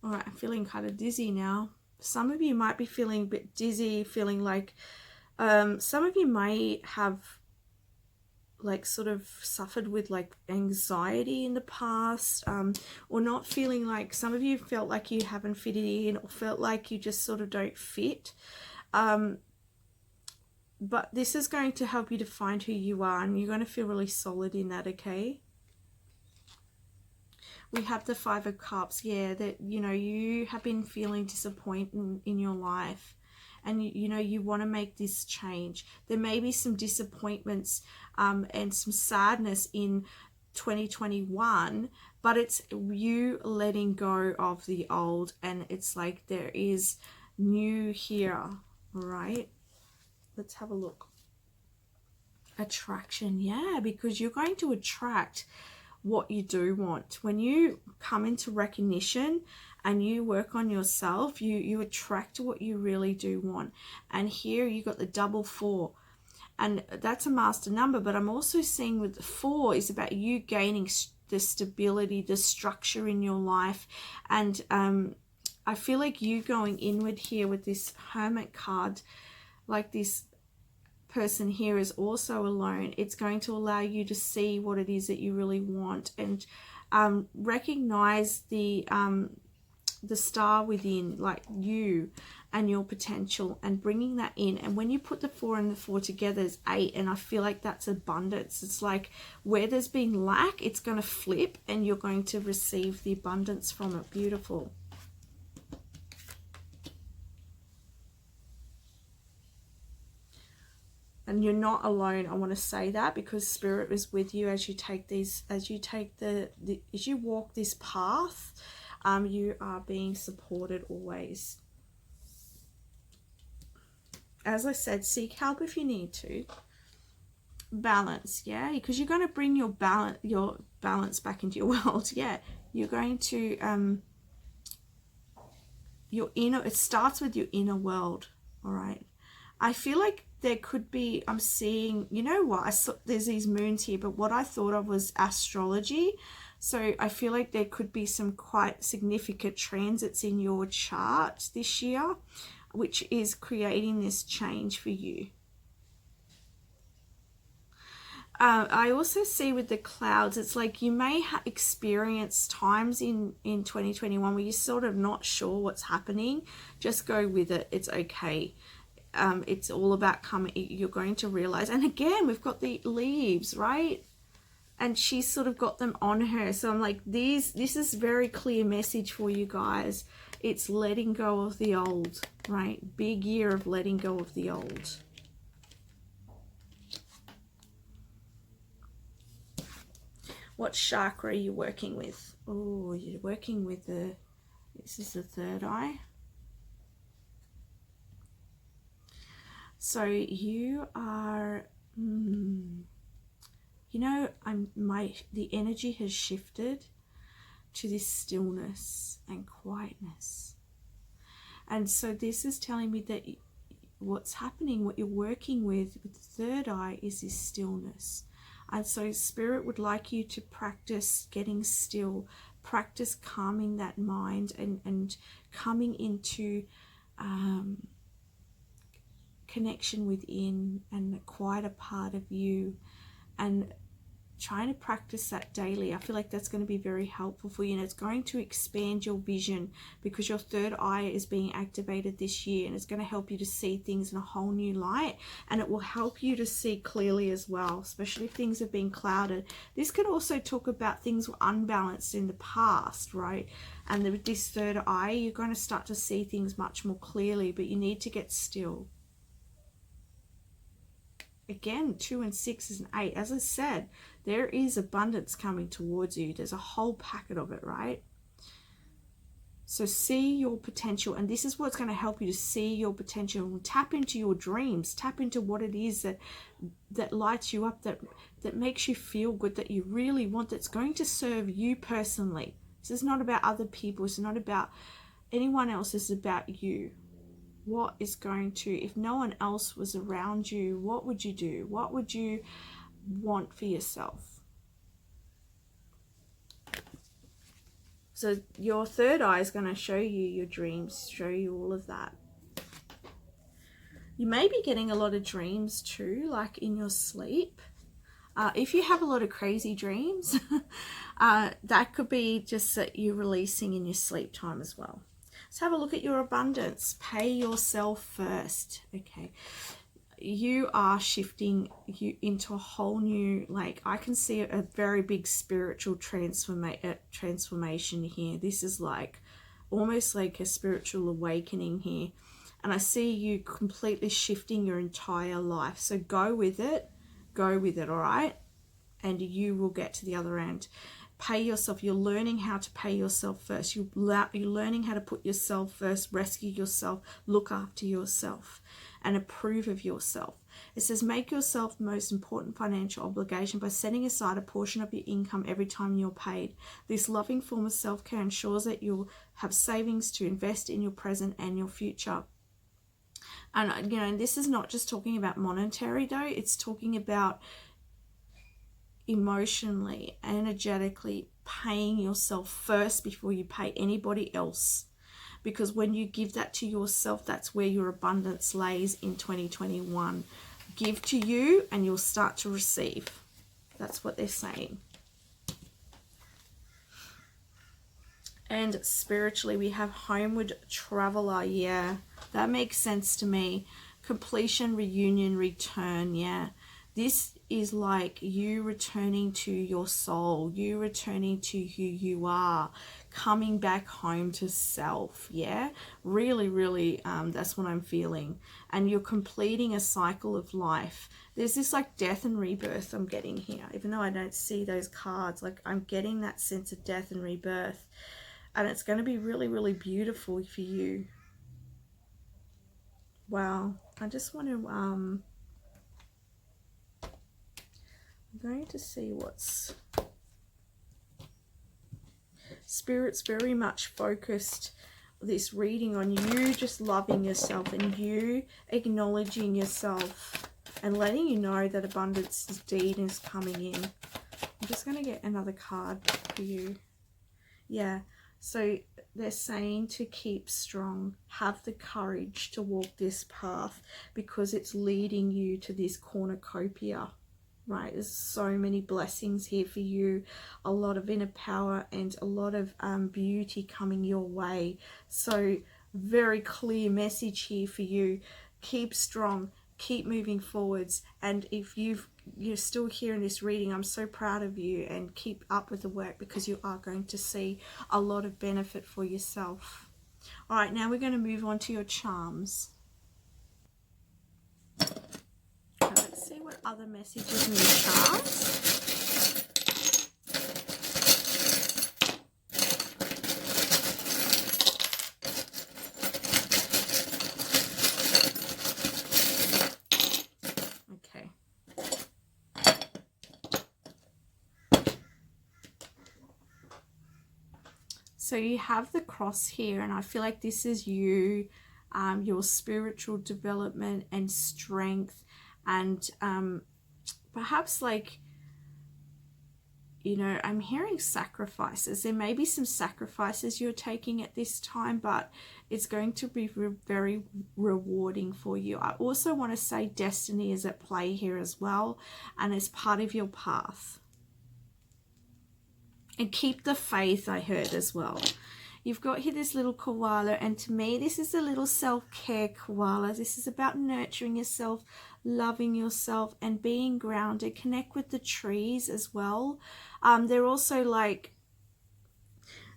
All right, I'm feeling kind of dizzy now. Some of you might be feeling a bit dizzy, feeling like some of you may have like sort of suffered with like anxiety in the past, or not feeling like, some of you felt like you haven't fitted in, or felt like you just sort of don't fit, but this is going to help you to find who you are, and you're going to feel really solid in that. Okay, we have the Five of Cups. Yeah, that, you know, you have been feeling disappointment in your life, and you know, you want to make this change. There may be some disappointments and some sadness in 2021, but it's you letting go of the old, and it's like there is new here. All right, let's have a look. Attraction. Yeah, because you're going to attract what you do want. When you come into recognition and you work on yourself, you attract what you really do want. And here you got the double 4, and that's a master number, but I'm also seeing with the 4 is about you gaining the stability, the structure in your life. And I feel like you going inward here with this Hermit card, like this person here is also alone. It's going to allow you to see what it is that you really want, and recognize the star within, like you and your potential, and bringing that in. And when you put the 4 and the 4 together is 8, and I feel like that's abundance. It's like where there's been lack, it's going to flip, and you're going to receive the abundance from it. Beautiful. And you're not alone. I want to say that, because Spirit is with you as you take these, as you walk this path. You are being supported always. As I said, seek help if you need to. Balance, yeah, because you're going to bring your balance back into your world. Yeah, you're going to your inner. It starts with your inner world. All right. I feel like there could be, I'm seeing, you know what, I saw there's these moons here, but what I thought of was astrology. So I feel like there could be some quite significant transits in your chart this year, which is creating this change for you. I also see with the clouds, it's like you may experience times in 2021 where you're sort of not sure what's happening. Just go with it. It's okay. It's all about coming. You're going to realize. And again, we've got the leaves, right? And she's sort of got them on her. So I'm like, this is very clear message for you guys. It's letting go of the old, right? Big year of letting go of the old. What chakra are you working with? Oh, you're working with this is the third eye. So you are, you know, the energy has shifted to this stillness and quietness. And so this is telling me that what's happening, what you're working with the third eye is this stillness. And so Spirit would like you to practice getting still, practice calming that mind and coming into connection within and the quieter part of you, and trying to practice that daily. I feel like that's going to be very helpful for you, and it's going to expand your vision because your third eye is being activated this year, and it's going to help you to see things in a whole new light, and it will help you to see clearly as well, especially if things have been clouded. This could also talk about things were unbalanced in the past, right? And with this third eye, you're going to start to see things much more clearly, but you need to get still. Again, 2 and 6 is an 8. As I said, there is abundance coming towards you. There's a whole packet of it, right? So see your potential, and this is what's going to help you to see your potential. Tap into your dreams. Tap into what it is that lights you up, that makes you feel good, that you really want, that's going to serve you personally. This is not about other people. It's not about anyone else. It's about you. What is going to, if no one else was around you, what would you do? What would you want for yourself? So your third eye is going to show you your dreams, show you all of that. You may be getting a lot of dreams too, like in your sleep. If you have a lot of crazy dreams, that could be just that you're releasing in your sleep time as well. Let's have a look at your abundance. Pay yourself first. Okay. You are shifting you into a whole new, like, I can see a very big spiritual transformation here. This is like almost like a spiritual awakening here. And I see you completely shifting your entire life. So go with it. Go with it, all right? And you will get to the other end. Pay yourself. You're learning how to pay yourself first. You're learning how to put yourself first, rescue yourself, look after yourself, and approve of yourself. It says, make yourself the most important financial obligation by setting aside a portion of your income every time you're paid. This loving form of self-care ensures that you'll have savings to invest in your present and your future. And, you know, this is not just talking about monetary, though. It's talking about emotionally, energetically paying yourself first before you pay anybody else. Because when you give that to yourself, that's where your abundance lays in 2021. Give to you and you'll start to receive. That's what they're saying. And spiritually, we have homeward traveler. Yeah, that makes sense to me. Completion, reunion, return. Yeah, this is like you returning to your soul, you returning to who you are, coming back home to self. Yeah, really, that's what I'm feeling. And you're completing a cycle of life. There's this like death and rebirth I'm getting here, even though I don't see those cards. Like, I'm getting that sense of death and rebirth, and it's going to be really beautiful for you. Wow. I just want to I'm going to see what's Spirit's very much focused this reading on you just loving yourself and you acknowledging yourself and letting you know that abundance indeed is coming in. I'm just going to get another card for you. Yeah, so they're saying to keep strong, have the courage to walk this path because it's leading you to this cornucopia. right? There's so many blessings here for you, a lot of inner power and a lot of beauty coming your way. So very clear message here for you. Keep strong, keep moving forwards, and if you're still here in this reading, I'm so proud of you, and keep up with the work, because you are going to see a lot of benefit for yourself. All right, now we're going to move on to your charms. Let's see what other messages in your charms. Okay. So you have the cross here, and I feel like this is you, your spiritual development and strength, and perhaps like, you know, I'm hearing sacrifices. There may be some sacrifices you're taking at this time, but it's going to be very rewarding for you. I also want to say destiny is at play here as well, and it's part of your path. And keep the faith, I heard as well. You've got here this little koala, and to me this is a little self-care koala. This is about nurturing yourself, loving yourself, and being grounded. Connect with the trees as well. They're also like,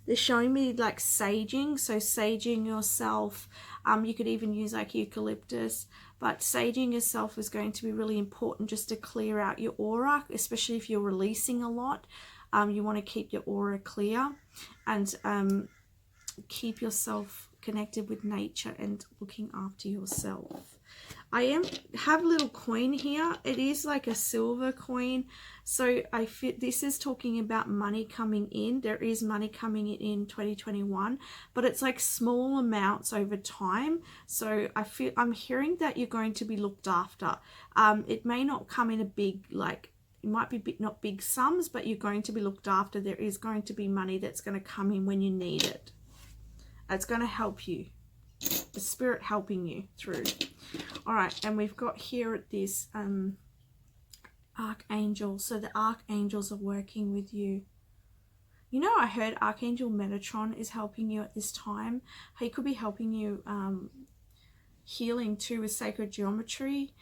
they're showing me like saging, so saging yourself. You could even use like eucalyptus, but saging yourself is going to be really important just to clear out your aura, especially if you're releasing a lot. You want to keep your aura clear, and keep yourself connected with nature and looking after yourself. I have a little coin here. It is like a silver coin, so I feel this is talking about money coming in. There is money coming in 2021, but it's like small amounts over time. So I'm hearing that you're going to be looked after. It may not come in a big, like, it might be not big sums, but you're going to be looked after. There is going to be money that's going to come in when you need it. It's going to help you. The spirit helping you through. All right, and we've got here this archangel. So the archangels are working with you. You know, I heard Archangel Metatron is helping you at this time. He could be helping you healing too with sacred geometry.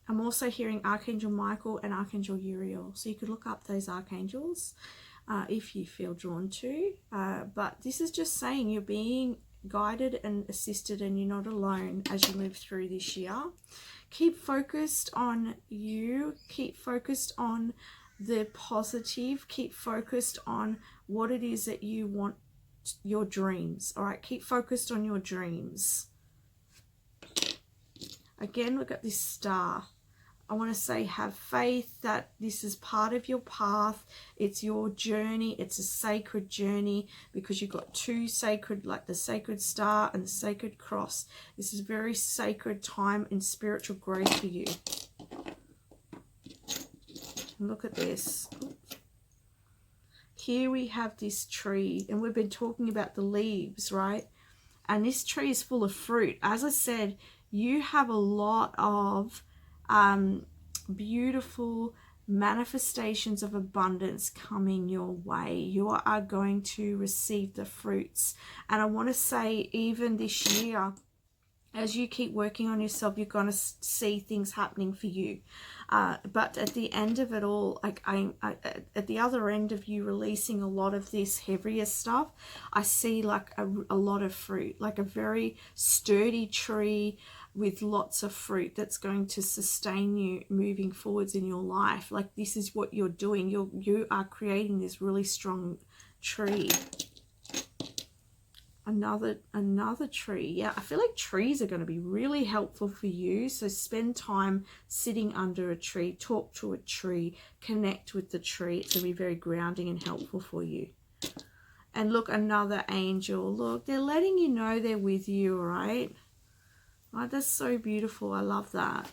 I'm also hearing Archangel Michael and Archangel Uriel. So you could look up those archangels if you feel drawn to. But this is just saying you're being guided and assisted, and you're not alone as you move through this year. Keep focused on you. Keep focused on the positive. Keep focused on what it is that you want, your dreams. All right, keep focused on your dreams. Again, look at this star. I want to say have faith that this is part of your path. It's your journey. It's a sacred journey, because you've got two sacred, like the sacred star and the sacred cross. This is very sacred time and spiritual growth for you. And look at this. Here we have this tree, and we've been talking about the leaves, right? And this tree is full of fruit. As I said, you have a lot of beautiful manifestations of abundance coming your way. You are going to receive the fruits. And I want to say, even this year, as you keep working on yourself, you're going to see things happening for you. But at the end of it all, like at the other end of you releasing a lot of this heavier stuff, I see like a lot of fruit, like a very sturdy tree with lots of fruit that's going to sustain you moving forwards in your life. Like, this is what you're doing. You are creating this really strong tree. Another tree. Yeah, I feel like trees are going to be really helpful for you. So spend time sitting under a tree, talk to a tree, connect with the tree. It's going to be very grounding and helpful for you. And look, another angel. Look, they're letting you know they're with you, all right? Oh, that's so beautiful. I love that.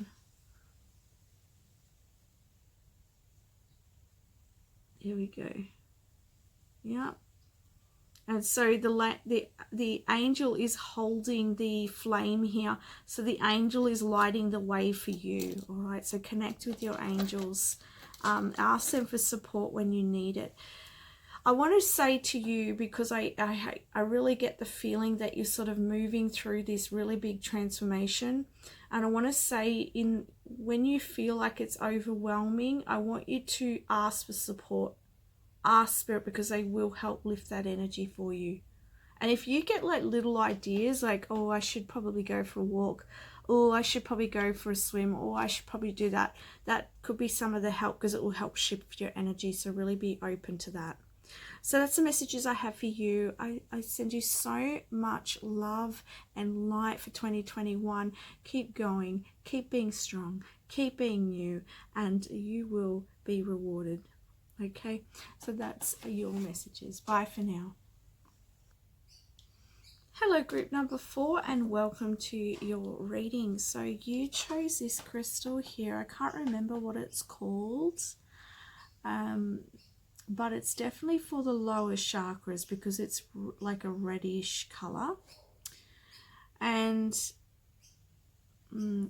Here we go. Yep. And so the angel is holding the flame here. So the angel is lighting the way for you. All right. So connect with your angels. Ask them for support when you need it. I want to say to you, because I really get the feeling that you're sort of moving through this really big transformation. And I want to say, when you feel like it's overwhelming, I want you to ask for support. Ask Spirit, because they will help lift that energy for you. And if you get like little ideas like, oh, I should probably go for a walk, oh, I should probably go for a swim, or I should probably do that, that could be some of the help, because it will help shift your energy. So really be open to that. So that's the messages I have for you. I send you so much love and light for 2021. Keep going, keep being strong, keep being you, and you will be rewarded. Okay, so that's your messages. Bye for now. Hello, group number 4, and welcome to your reading. So you chose this crystal here. I can't remember what it's called, but it's definitely for the lower chakras, because it's like a reddish color. And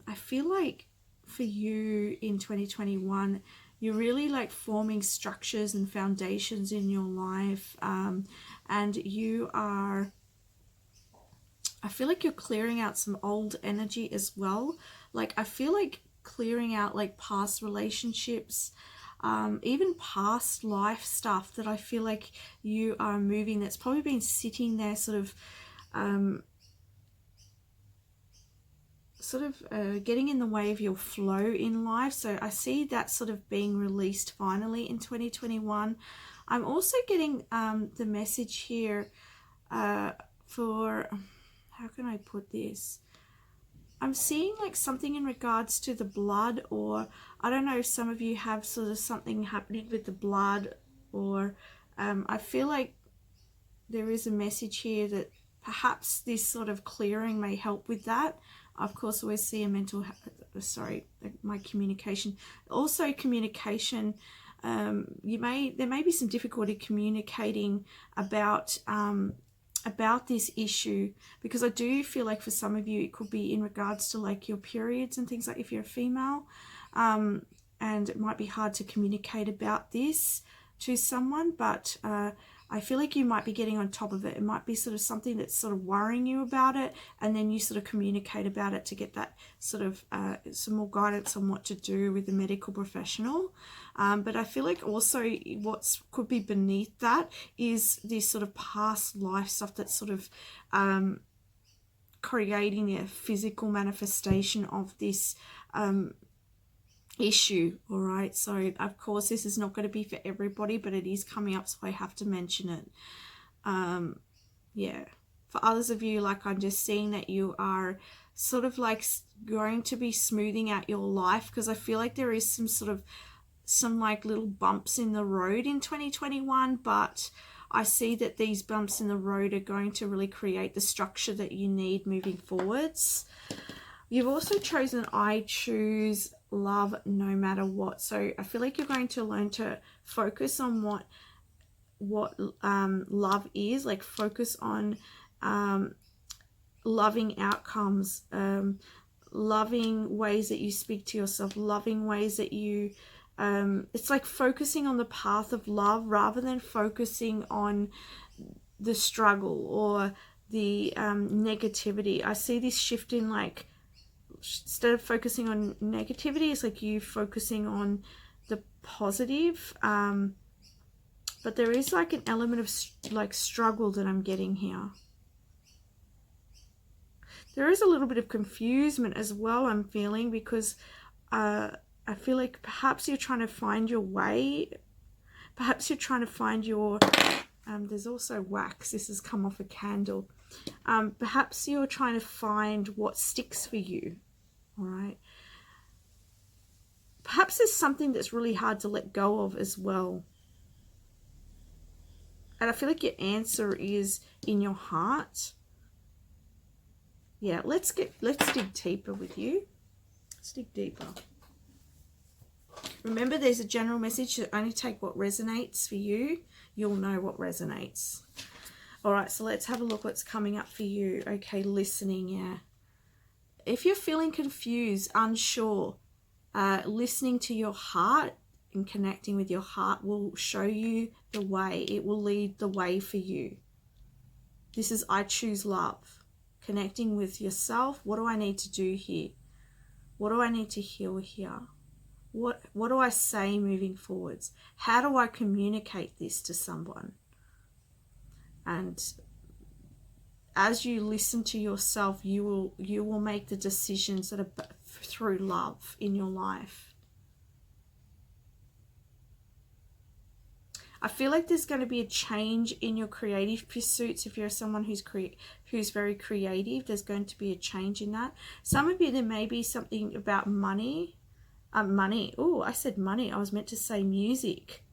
I feel like for you in 2021, you're really like forming structures and foundations in your life, and you are, I feel like you're clearing out some old energy as well. Like I feel like clearing out like past relationships, even past life stuff that I feel like you are moving, that's probably been sitting there sort of getting in the way of your flow in life. So I see that sort of being released finally in 2021. I'm also getting the message here for, how can I put this? I'm seeing like something in regards to the blood, or I don't know if some of you have sort of something happening with the blood, or I feel like there is a message here that perhaps this sort of clearing may help with that. Of course, always see a mental, my communication. Also communication, there may be some difficulty communicating about this issue, because I do feel like for some of you it could be in regards to like your periods and things, like if you're a female, and it might be hard to communicate about this to someone, but I feel like you might be getting on top of it. It might be sort of something that's sort of worrying you about it, and then you sort of communicate about it to get that sort of some more guidance on what to do with the medical professional. But I feel like also what could be beneath that is this sort of past life stuff that's sort of creating a physical manifestation of this issue. All right, so of course this is not going to be for everybody, but it is coming up, so I have to mention it. Yeah, for others of you, like I'm just seeing that you are sort of like going to be smoothing out your life, because I feel like there is some like little bumps in the road in 2021, but I see that these bumps in the road are going to really create the structure that you need moving forwards. You've also chosen I choose love no matter what. So I feel like you're going to learn to focus on what love is, like focus on loving outcomes, loving ways that you speak to yourself, loving ways that you it's like focusing on the path of love rather than focusing on the struggle or the negativity. I see this shift in, like, instead of focusing on negativity, it's like you focusing on the positive, but there is like an element of like struggle that I'm getting here. There is a little bit of confusion as well, I'm feeling, because I feel like perhaps you're trying to find your way, perhaps you're trying to find your there's also wax, this has come off a candle. Perhaps you're trying to find what sticks for you. All right, perhaps there's something that's really hard to let go of as well, and I feel like your answer is in your heart. Yeah, let's dig deeper with you. Let's dig deeper. Remember, there's a general message that only take what resonates for you. You'll know what resonates. All right, so let's have a look what's coming up for you. Okay, listening, yeah. If you're feeling confused, unsure, listening to your heart and connecting with your heart will show you the way. It will lead the way for you. This is I choose love. Connecting with yourself. What do I need to do here? What do I need to heal here? What do I say moving forwards? How do I communicate this to someone? And as you listen to yourself, you will make the decisions that are through love in your life. I feel like there's going to be a change in your creative pursuits. If you're someone who's very creative, there's going to be a change in that. Some of you, there may be something about money. Money. Oh, I said money. I was meant to say music.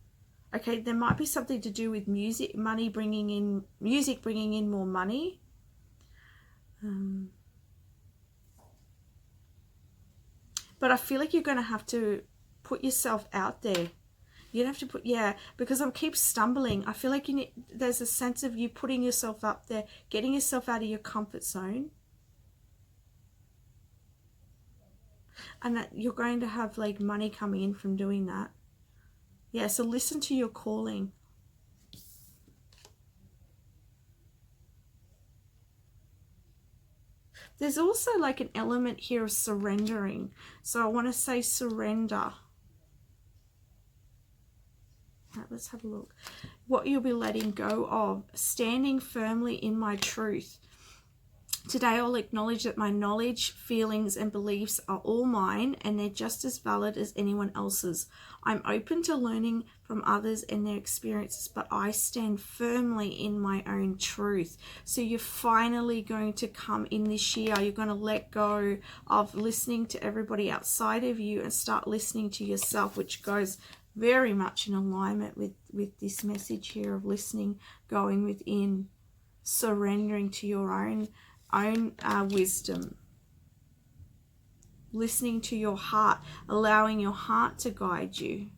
Okay, there might be something to do with music, music bringing in more money. But I feel like you're going to have to put yourself out there. You don't have to put, because I keep stumbling. I feel like there's a sense of you putting yourself up there, getting yourself out of your comfort zone. And that you're going to have like money coming in from doing that. Yeah, so listen to your calling. There's also like an element here of surrendering. So I want to say surrender. All right, let's have a look. What you'll be letting go of. Standing firmly in my truth. Today I'll acknowledge that my knowledge, feelings and beliefs are all mine and they're just as valid as anyone else's. I'm open to learning from others and their experiences, but I stand firmly in my own truth. So you're finally going to come in this year. You're going to let go of listening to everybody outside of you and start listening to yourself, which goes very much in alignment with this message here of listening, going within, surrendering to your own wisdom, listening to your heart, allowing your heart to guide you.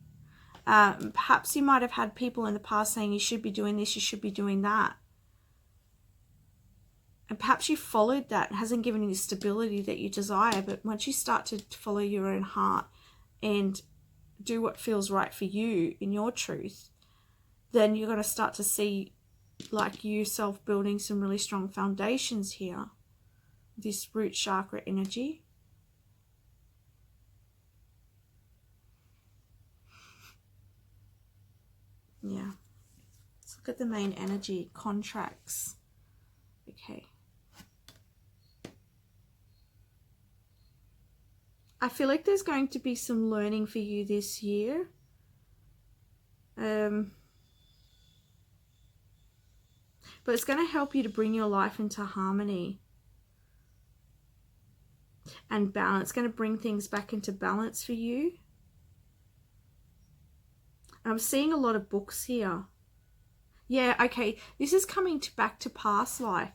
Perhaps you might have had people in the past saying you should be doing this, you should be doing that, and perhaps you followed that. It hasn't given you the stability that you desire. But once you start to follow your own heart and do what feels right for you in your truth, then you're going to start to see like yourself building some really strong foundations here. This root chakra energy. Yeah. Let's look at the main energy. Contracts. Okay. I feel like there's going to be some learning for you this year. But it's going to help you to bring your life into harmony and balance. It's going to bring things back into balance for you. I'm seeing a lot of books here. Yeah, okay. This is coming back to past life.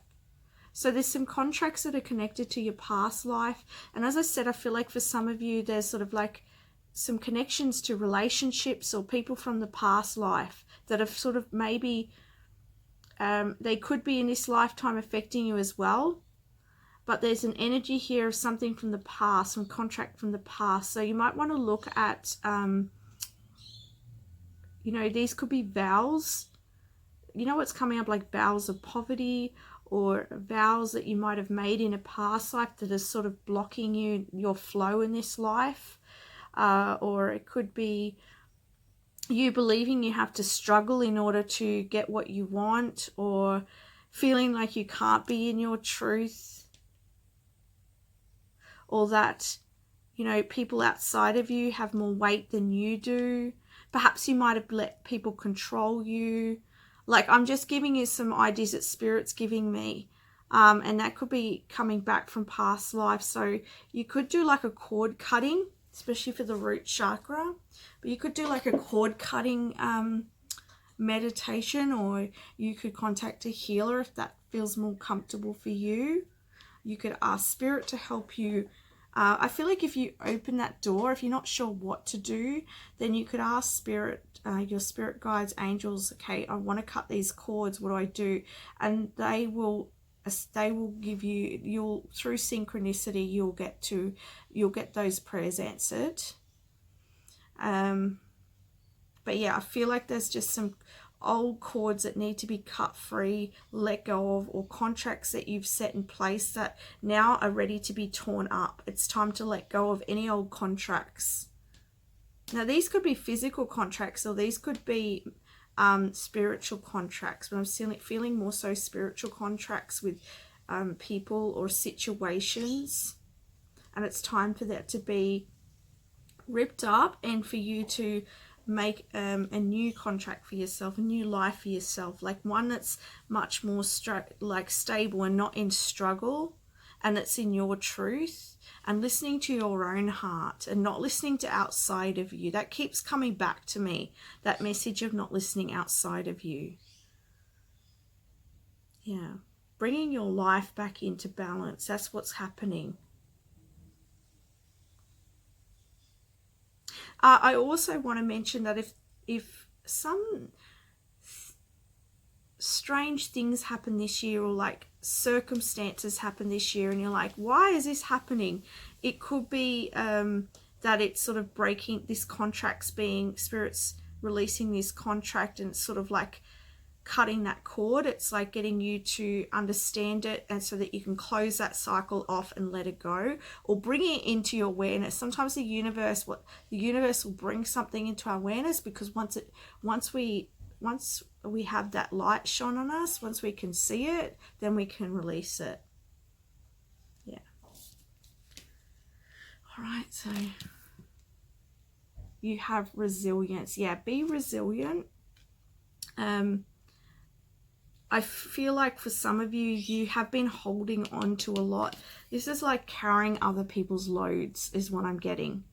So there's some contracts that are connected to your past life. And as I said, I feel like for some of you, there's sort of like some connections to relationships or people from the past life that have sort of maybe... they could be in this lifetime affecting you as well, but there's an energy here of something from the past, some contract from the past. So you might want to look at, these could be vows. You know what's coming up, like vows of poverty or vows that you might have made in a past life that is sort of blocking your flow in this life. Or it could be you believing you have to struggle in order to get what you want, or feeling like you can't be in your truth, or that, people outside of you have more weight than you do. Perhaps you might have let people control you. Like, I'm just giving you some ideas that Spirit's giving me. And that could be coming back from past life. So you could do like a cord cutting, especially for the root chakra. But you could do like a cord cutting meditation, or you could contact a healer if that feels more comfortable for you. You could ask Spirit to help you I feel like if you open that door, if you're not sure what to do, then you could ask spirit, your spirit guides, angels, okay, I want to cut these cords, what do I do? And they will give you, you'll, through synchronicity, you'll get those prayers answered. But yeah, I feel like there's just some old cords that need to be cut free, let go of, or contracts that you've set in place that now are ready to be torn up. It's time to let go of any old contracts. Now these could be physical contracts, or these could be spiritual contracts, but I'm feeling more so spiritual contracts with people or situations, and it's time for that to be ripped up and for you to make a new contract for yourself, a new life for yourself, like one that's much more stable and not in struggle, and it's in your truth and listening to your own heart and not listening to outside of you. That keeps coming back to me, that message of not listening outside of you. Yeah, bringing your life back into balance, that's what's happening. I also want to mention that if some strange things happen this year, or like circumstances happen this year, and you're like, why is this happening? It could be that it's sort of breaking, this contract's being, spirit's releasing this contract, and it's sort of like cutting that cord. It's like getting you to understand it, and so that you can close that cycle off and let it go, or bring it into your awareness. Sometimes the universe will bring something into our awareness, because once we have that light shone on us, once we can see it, then we can release it. Yeah. All right, so you have resilience. Yeah, be resilient. I feel like for some of you, you have been holding on to a lot. This is like carrying other people's loads is what I'm getting.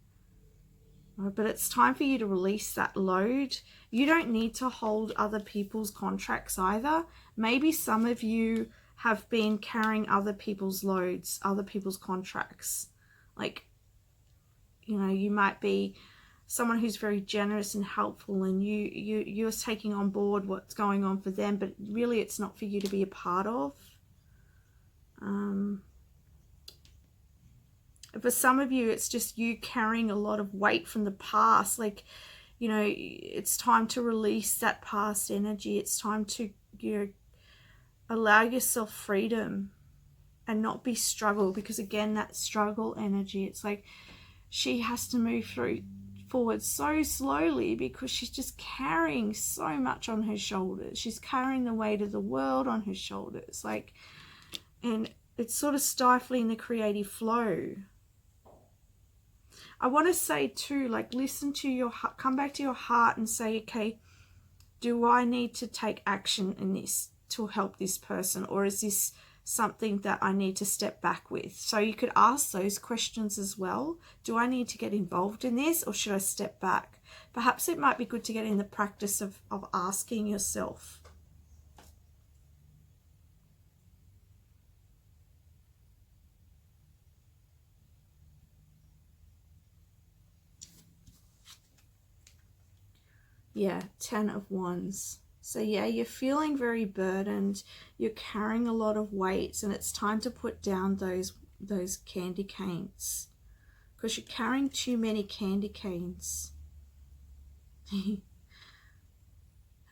But it's time for you to release that load. You don't need to hold other people's contracts either. Maybe some of you have been carrying other people's loads, other people's contracts. Like, you know, you might be someone who's very generous and helpful, and you're taking on board what's going on for them, but really it's not for you to be a part of. For some of you, it's just you carrying a lot of weight from the past. Like, you know, it's time to release that past energy. It's time to, you know, allow yourself freedom and not be struggle, because again, that struggle energy, it's like she has to move forward so slowly because she's just carrying so much on her shoulders. She's carrying the weight of the world on her shoulders, like, and it's sort of stifling the creative flow. I want to say too, like, listen to your heart, come back to your heart and say, okay, do I need to take action in this to help this person, or is this something that I need to step back with? So you could ask those questions as well. Do I need to get involved in this, or should I step back? Perhaps it might be good to get in the practice of asking yourself. Yeah, 10 of Wands. So yeah, you're feeling very burdened. You're carrying a lot of weights, and it's time to put down those candy canes, because you're carrying too many candy canes.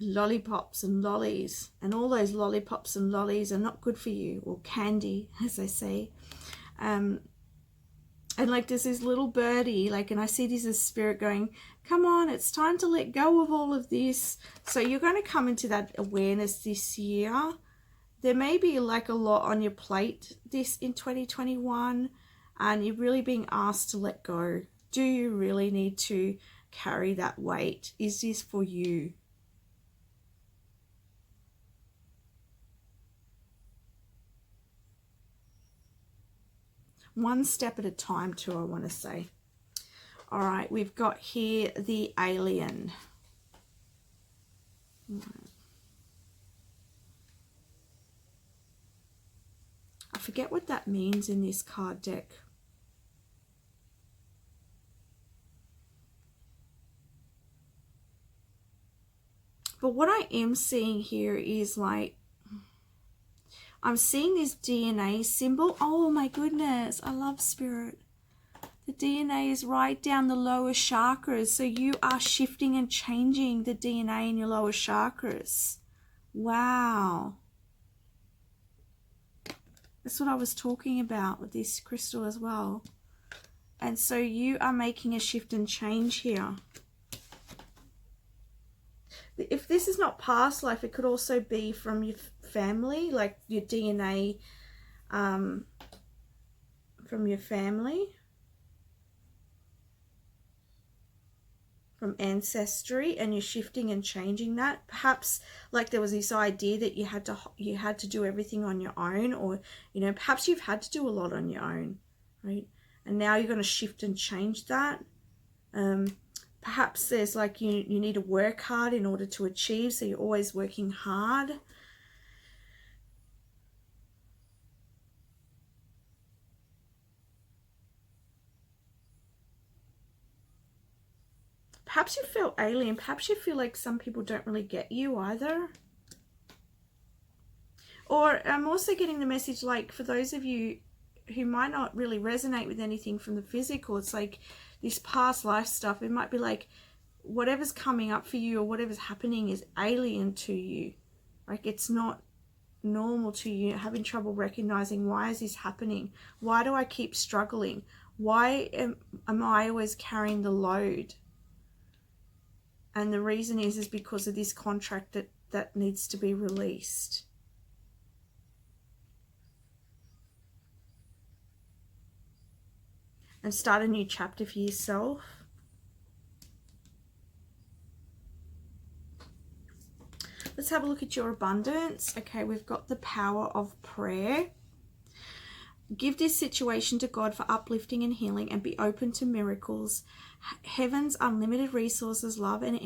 Lollipops and lollies, and all those lollipops and lollies are not good for you, or candy, as they say. And like there's this little birdie, like, and I see this as spirit going, come on, it's time to let go of all of this. So you're going to come into that awareness this year. There may be like a lot on your plate this in 2021, and you're really being asked to let go. Do you really need to carry that weight? Is this for you? One step at a time too, I want to say. All right, we've got here the alien. I forget what that means in this card deck. But what I am seeing here is like, I'm seeing this DNA symbol. Oh my goodness, I love Spirit. The DNA is right down the lower chakras. So you are shifting and changing the DNA in your lower chakras. Wow. That's what I was talking about with this crystal as well. And so you are making a shift and change here. If this is not past life, it could also be from your family, like your DNA from your family, from ancestry, and you're shifting and changing that. Perhaps like there was this idea that you had to do everything on your own, or perhaps you've had to do a lot on your own, right? And now you're going to shift and change that. Perhaps there's like you need to work hard in order to achieve, so you're always working hard. Perhaps you feel alien. Perhaps you feel like some people don't really get you either. Or I'm also getting the message, like, for those of you who might not really resonate with anything from the physical, it's like this past life stuff. It might be like whatever's coming up for you or whatever's happening is alien to you. Like it's not normal to you. Having trouble recognizing, why is this happening? Why do I keep struggling? Why am I always carrying the load? And the reason is because of this contract that needs to be released. And start a new chapter for yourself. Let's have a look at your abundance. Okay, we've got the power of prayer. Give this situation to God for uplifting and healing, and be open to miracles. Heaven's unlimited resources, love, and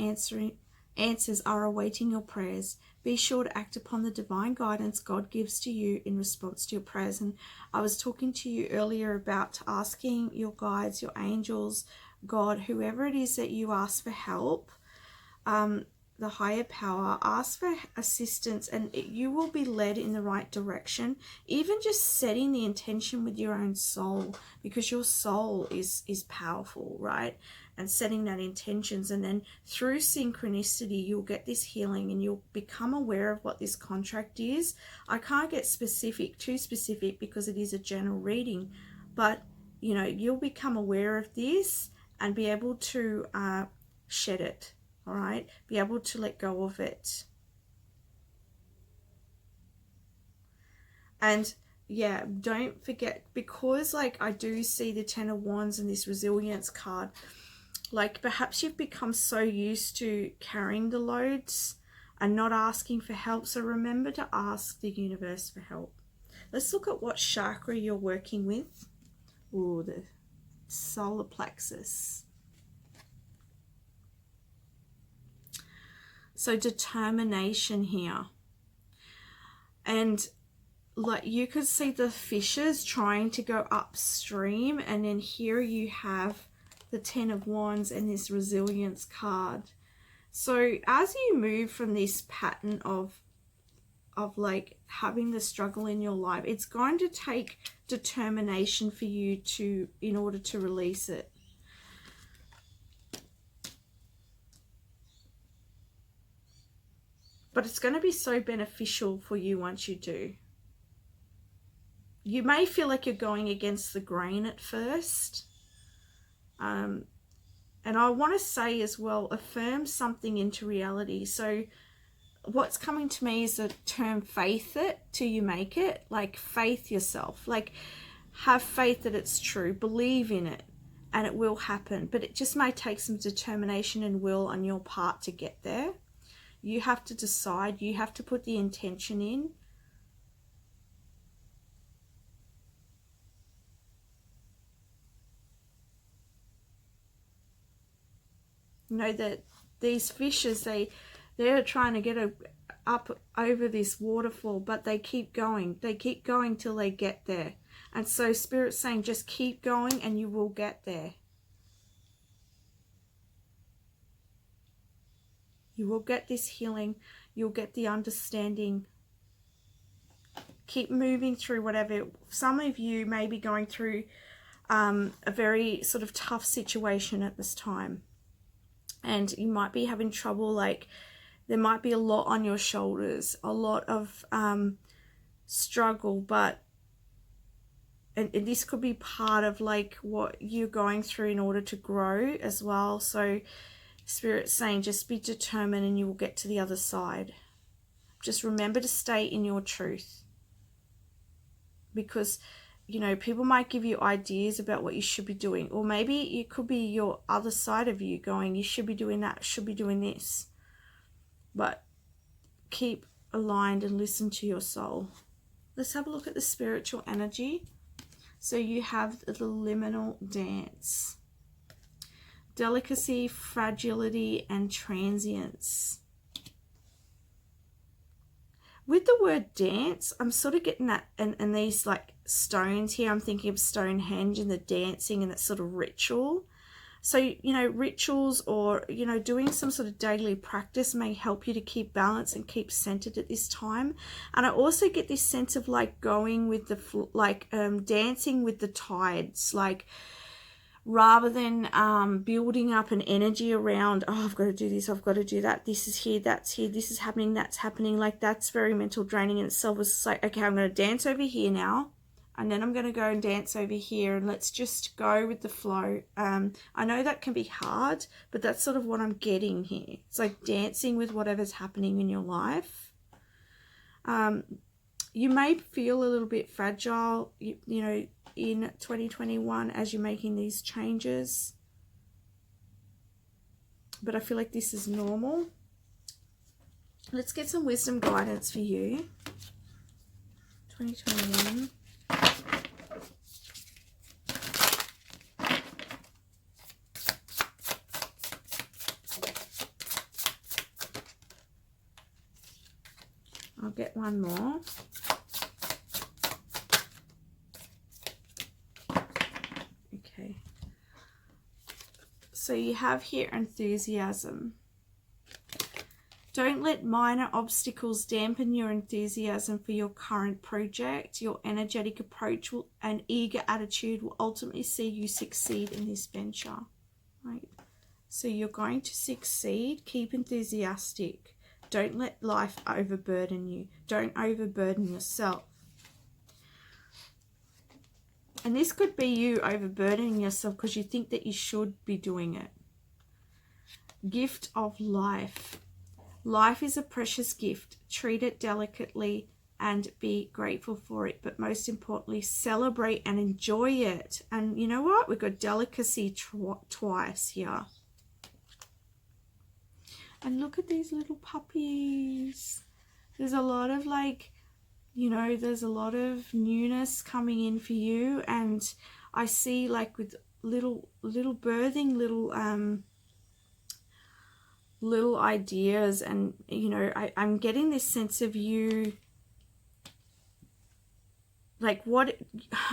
answers are awaiting your prayers. Be sure to act upon the divine guidance God gives to you in response to your prayers. And I was talking to you earlier about asking your guides, your angels, God, whoever it is that you ask for help, the higher power, ask for assistance, and you will be led in the right direction. Even just setting the intention with your own soul, because your soul is powerful, right? And setting that intentions, and then through synchronicity you'll get this healing and you'll become aware of what this contract is. I can't get too specific because it is a general reading, but you'll become aware of this and be able to shed it. All right, be able to let go of it. And yeah, don't forget, because like I do see the Ten of Wands and this resilience card, like perhaps you've become so used to carrying the loads and not asking for help. So remember to ask the universe for help. Let's look at what chakra you're working with. Ooh, the solar plexus. So determination here. And like you could see the fishes trying to go upstream, and then here you have the Ten of Wands and this resilience card. So as you move from this pattern of like having the struggle in your life, it's going to take determination for you in order to release it. But it's going to be so beneficial for you once you do. You may feel like you're going against the grain at first. And I want to say as well, affirm something into reality. So what's coming to me is the term faith it till you make it. Like faith yourself. Like have faith that it's true. Believe in it and it will happen. But it just may take some determination and will on your part to get there. You have to decide. You have to put the intention in. You know that these fishes, they're trying to get up over this waterfall, but they keep going. They keep going till they get there. And so Spirit's saying, just keep going and you will get there. You will get this healing. You'll get the understanding. Keep moving through whatever. Some of you may be going through a very sort of tough situation at this time. And you might be having trouble, like there might be a lot on your shoulders, a lot of struggle, but and this could be part of like what you're going through in order to grow as well. So Spirit's saying just be determined and you will get to the other side. Just remember to stay in your truth. Because, you know, people might give you ideas about what you should be doing. Or maybe it could be your other side of you going, you should be doing that, should be doing this. But keep aligned and listen to your soul. Let's have a look at the spiritual energy. So you have the liminal dance. Delicacy, fragility, and transience. With the word dance, I'm sort of getting that, and these like stones here, I'm thinking of Stonehenge and the dancing and that sort of ritual. So, you know, rituals or, you know, doing some sort of daily practice may help you to keep balance and keep centered at this time. And I also get this sense of like going with the, like dancing with the tides, like rather than building up an energy around, oh, I've got to do this, I've got to do that, this is here, that's here, this is happening, that's happening. Like that's very mental draining in itself. It's like, okay, I'm going to dance over here now. And then I'm going to go and dance over here and let's just go with the flow. I know that can be hard, but that's sort of what I'm getting here. It's like dancing with whatever's happening in your life. You may feel a little bit fragile, you know, in 2021 as you're making these changes. But I feel like this is normal. Let's get some wisdom guidance for you. 2021. I'll get one more. Okay. So you have here enthusiasm. Don't let minor obstacles dampen your enthusiasm for your current project. Your energetic approach and eager attitude will ultimately see you succeed in this venture. Right? So you're going to succeed. Keep enthusiastic. Don't let life overburden you. Don't overburden yourself. And this could be you overburdening yourself because you think that you should be doing it. Gift of life. Life is a precious gift. Treat it delicately and be grateful for it. But most importantly, celebrate and enjoy it. And you know what? We've got delicacy twice here. And look at these little puppies. There's a lot of like, you know, there's a lot of newness coming in for you. And I see like with little birthing, little ideas. And, you know, I'm getting this sense of you, like what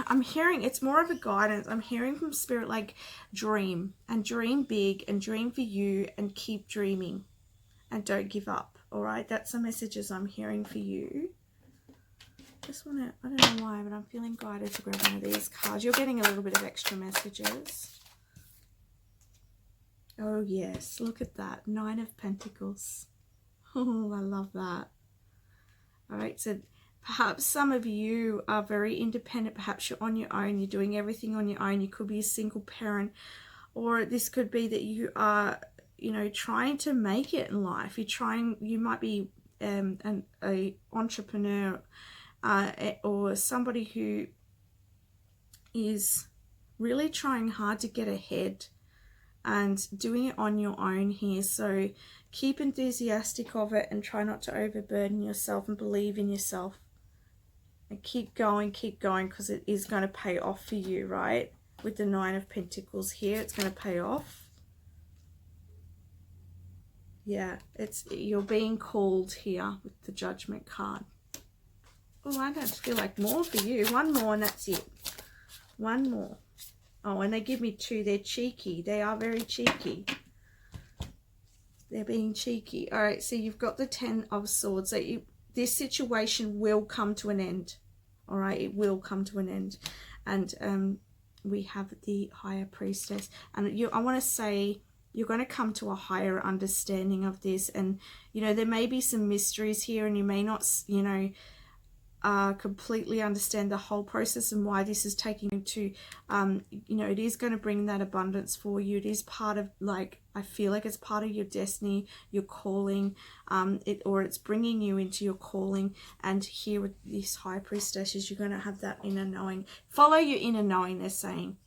I'm hearing, it's more of a guidance. I'm hearing from Spirit, like dream and dream big and dream for you and keep dreaming. And don't give up, all right? That's the messages I'm hearing for you. Just want to, I don't know why, but I'm feeling guided to grab one of these cards. You're getting a little bit of extra messages. Oh, yes. Look at that. 9 of Pentacles. Oh, I love that. All right, so perhaps some of you are very independent. Perhaps you're on your own. You're doing everything on your own. You could be a single parent. Or this could be that you are, you know, trying to make it in life. You might be an entrepreneur or somebody who is really trying hard to get ahead and doing it on your own here. So keep enthusiastic of it and try not to overburden yourself and believe in yourself. And keep going, because it is going to pay off for you, right? With the 9 of Pentacles here, it's going to pay off. Yeah, you're being called here with the Judgment card. Oh, I don't feel like more for you. One more and that's it. One more. Oh, and they give me 2. They're cheeky. They are very cheeky. They're being cheeky. All right, so you've got the 10 of Swords. So this situation will come to an end. All right, it will come to an end. And we have the Higher Priestess. And I want to say you're going to come to a higher understanding of this. And, you know, there may be some mysteries here, and you may not, you know, completely understand the whole process and why this is taking you to, you know, it is going to bring that abundance for you. It is part of, like, I feel like it's part of your destiny, your calling, or it's bringing you into your calling. And here with this High Priestess, you're going to have that inner knowing. Follow your inner knowing, they're saying.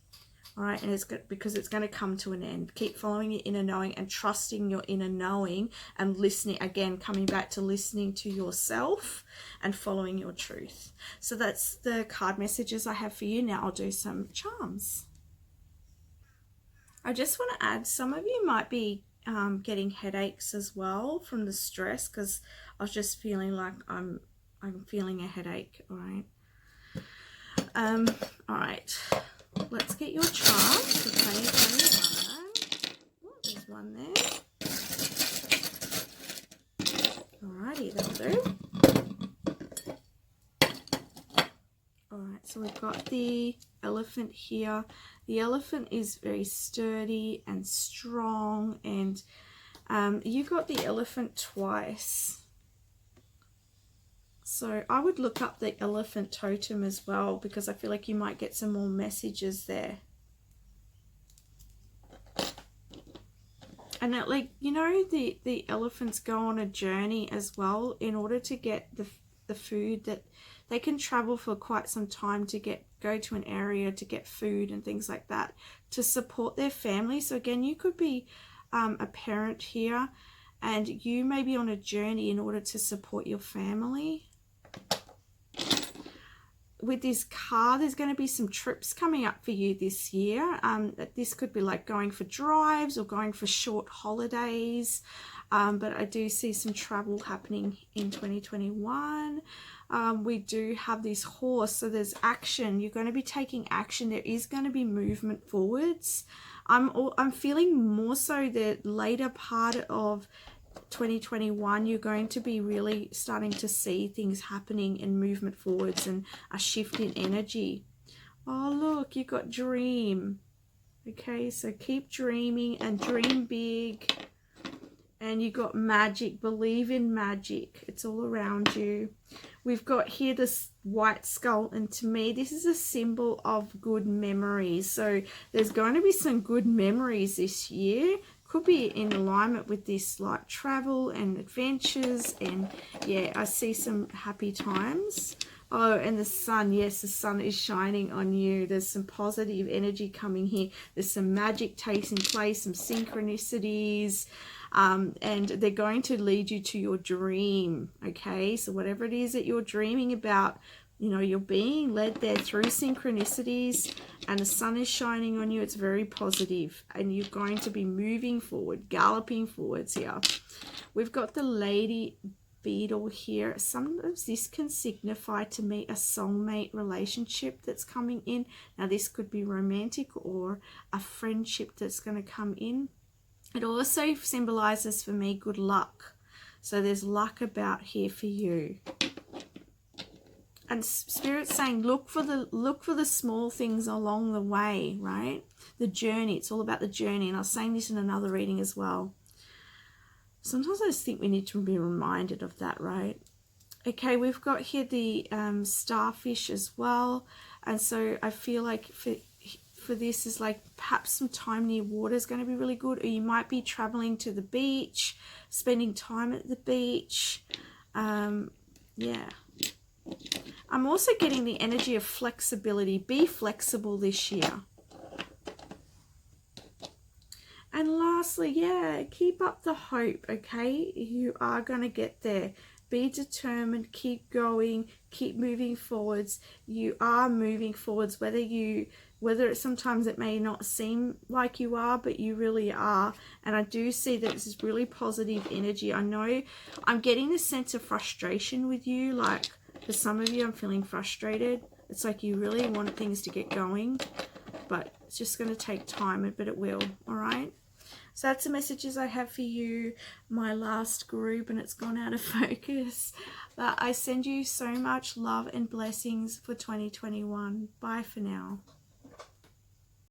All right, and it's good because it's going to come to an end. Keep following your inner knowing and trusting your inner knowing and listening, again, coming back to listening to yourself and following your truth. So that's the card messages I have for you. Now I'll do some charms. I just want to add, some of you might be getting headaches as well from the stress, because I was just feeling like I'm feeling a headache. All right. All right. Let's get your chart for 2021. Oh, there's one there. Alrighty, that'll do. Alright, so we've got the Elephant here. The Elephant is very sturdy and strong, and you got the Elephant twice. So I would look up the Elephant totem as well, because I feel like you might get some more messages there. And that, like, you know, the elephants go on a journey as well in order to get the food, that they can travel for quite some time to go to an area to get food and things like that to support their family. So again, you could be a parent here, and you may be on a journey in order to support your family. With this card, there's going to be some trips coming up for you this year. This could be like going for drives or going for short holidays. But I do see some travel happening in 2021. We do have this horse, so there's action. You're going to be taking action. There is going to be movement forwards. I'm feeling more so the later part of 2021, you're going to be really starting to see things happening and movement forwards and a shift in energy. Oh, look, you got dream. Okay, so keep dreaming and dream big. And you got magic. Believe in magic. It's all around you. We've got here this white skull, and to me this is a symbol of good memories. So there's going to be some good memories this year. Could be in alignment with this, like travel and adventures, and yeah, I see some happy times. Oh, and the sun, yes, the sun is shining on you. There's some positive energy coming here. There's some magic taking place, some synchronicities, and they're going to lead you to your dream. Okay, so whatever it is that you're dreaming about, you know, you're being led there through synchronicities, and the sun is shining on you. It's very positive, and you're going to be moving forward, galloping forwards here. We've got the Lady Beetle here. Sometimes this can signify to me a soulmate relationship that's coming in. Now this could be romantic or a friendship that's going to come in. It also symbolizes for me good luck. So there's luck about here for you. And Spirit's saying, look for the small things along the way, right? The journey. It's all about the journey. And I was saying this in another reading as well. Sometimes I just think we need to be reminded of that, right? Okay, we've got here the starfish as well. And so I feel like for this is like perhaps some time near water is going to be really good. Or you might be traveling to the beach, spending time at the beach. Yeah. I'm also getting the energy of flexibility. Be flexible this year. And lastly, yeah, keep up the hope, okay? You are going to get there. Be determined, keep going, keep moving forwards. You are moving forwards, whether sometimes it may not seem like you are, but you really are. And I do see that this is really positive energy. I know I'm getting this sense of frustration with you, like for some of you, I'm feeling frustrated. It's like you really want things to get going, but it's just going to take time, but it will, all right? So that's the messages I have for you, my last group, and it's gone out of focus. But I send you so much love and blessings for 2021. Bye for now.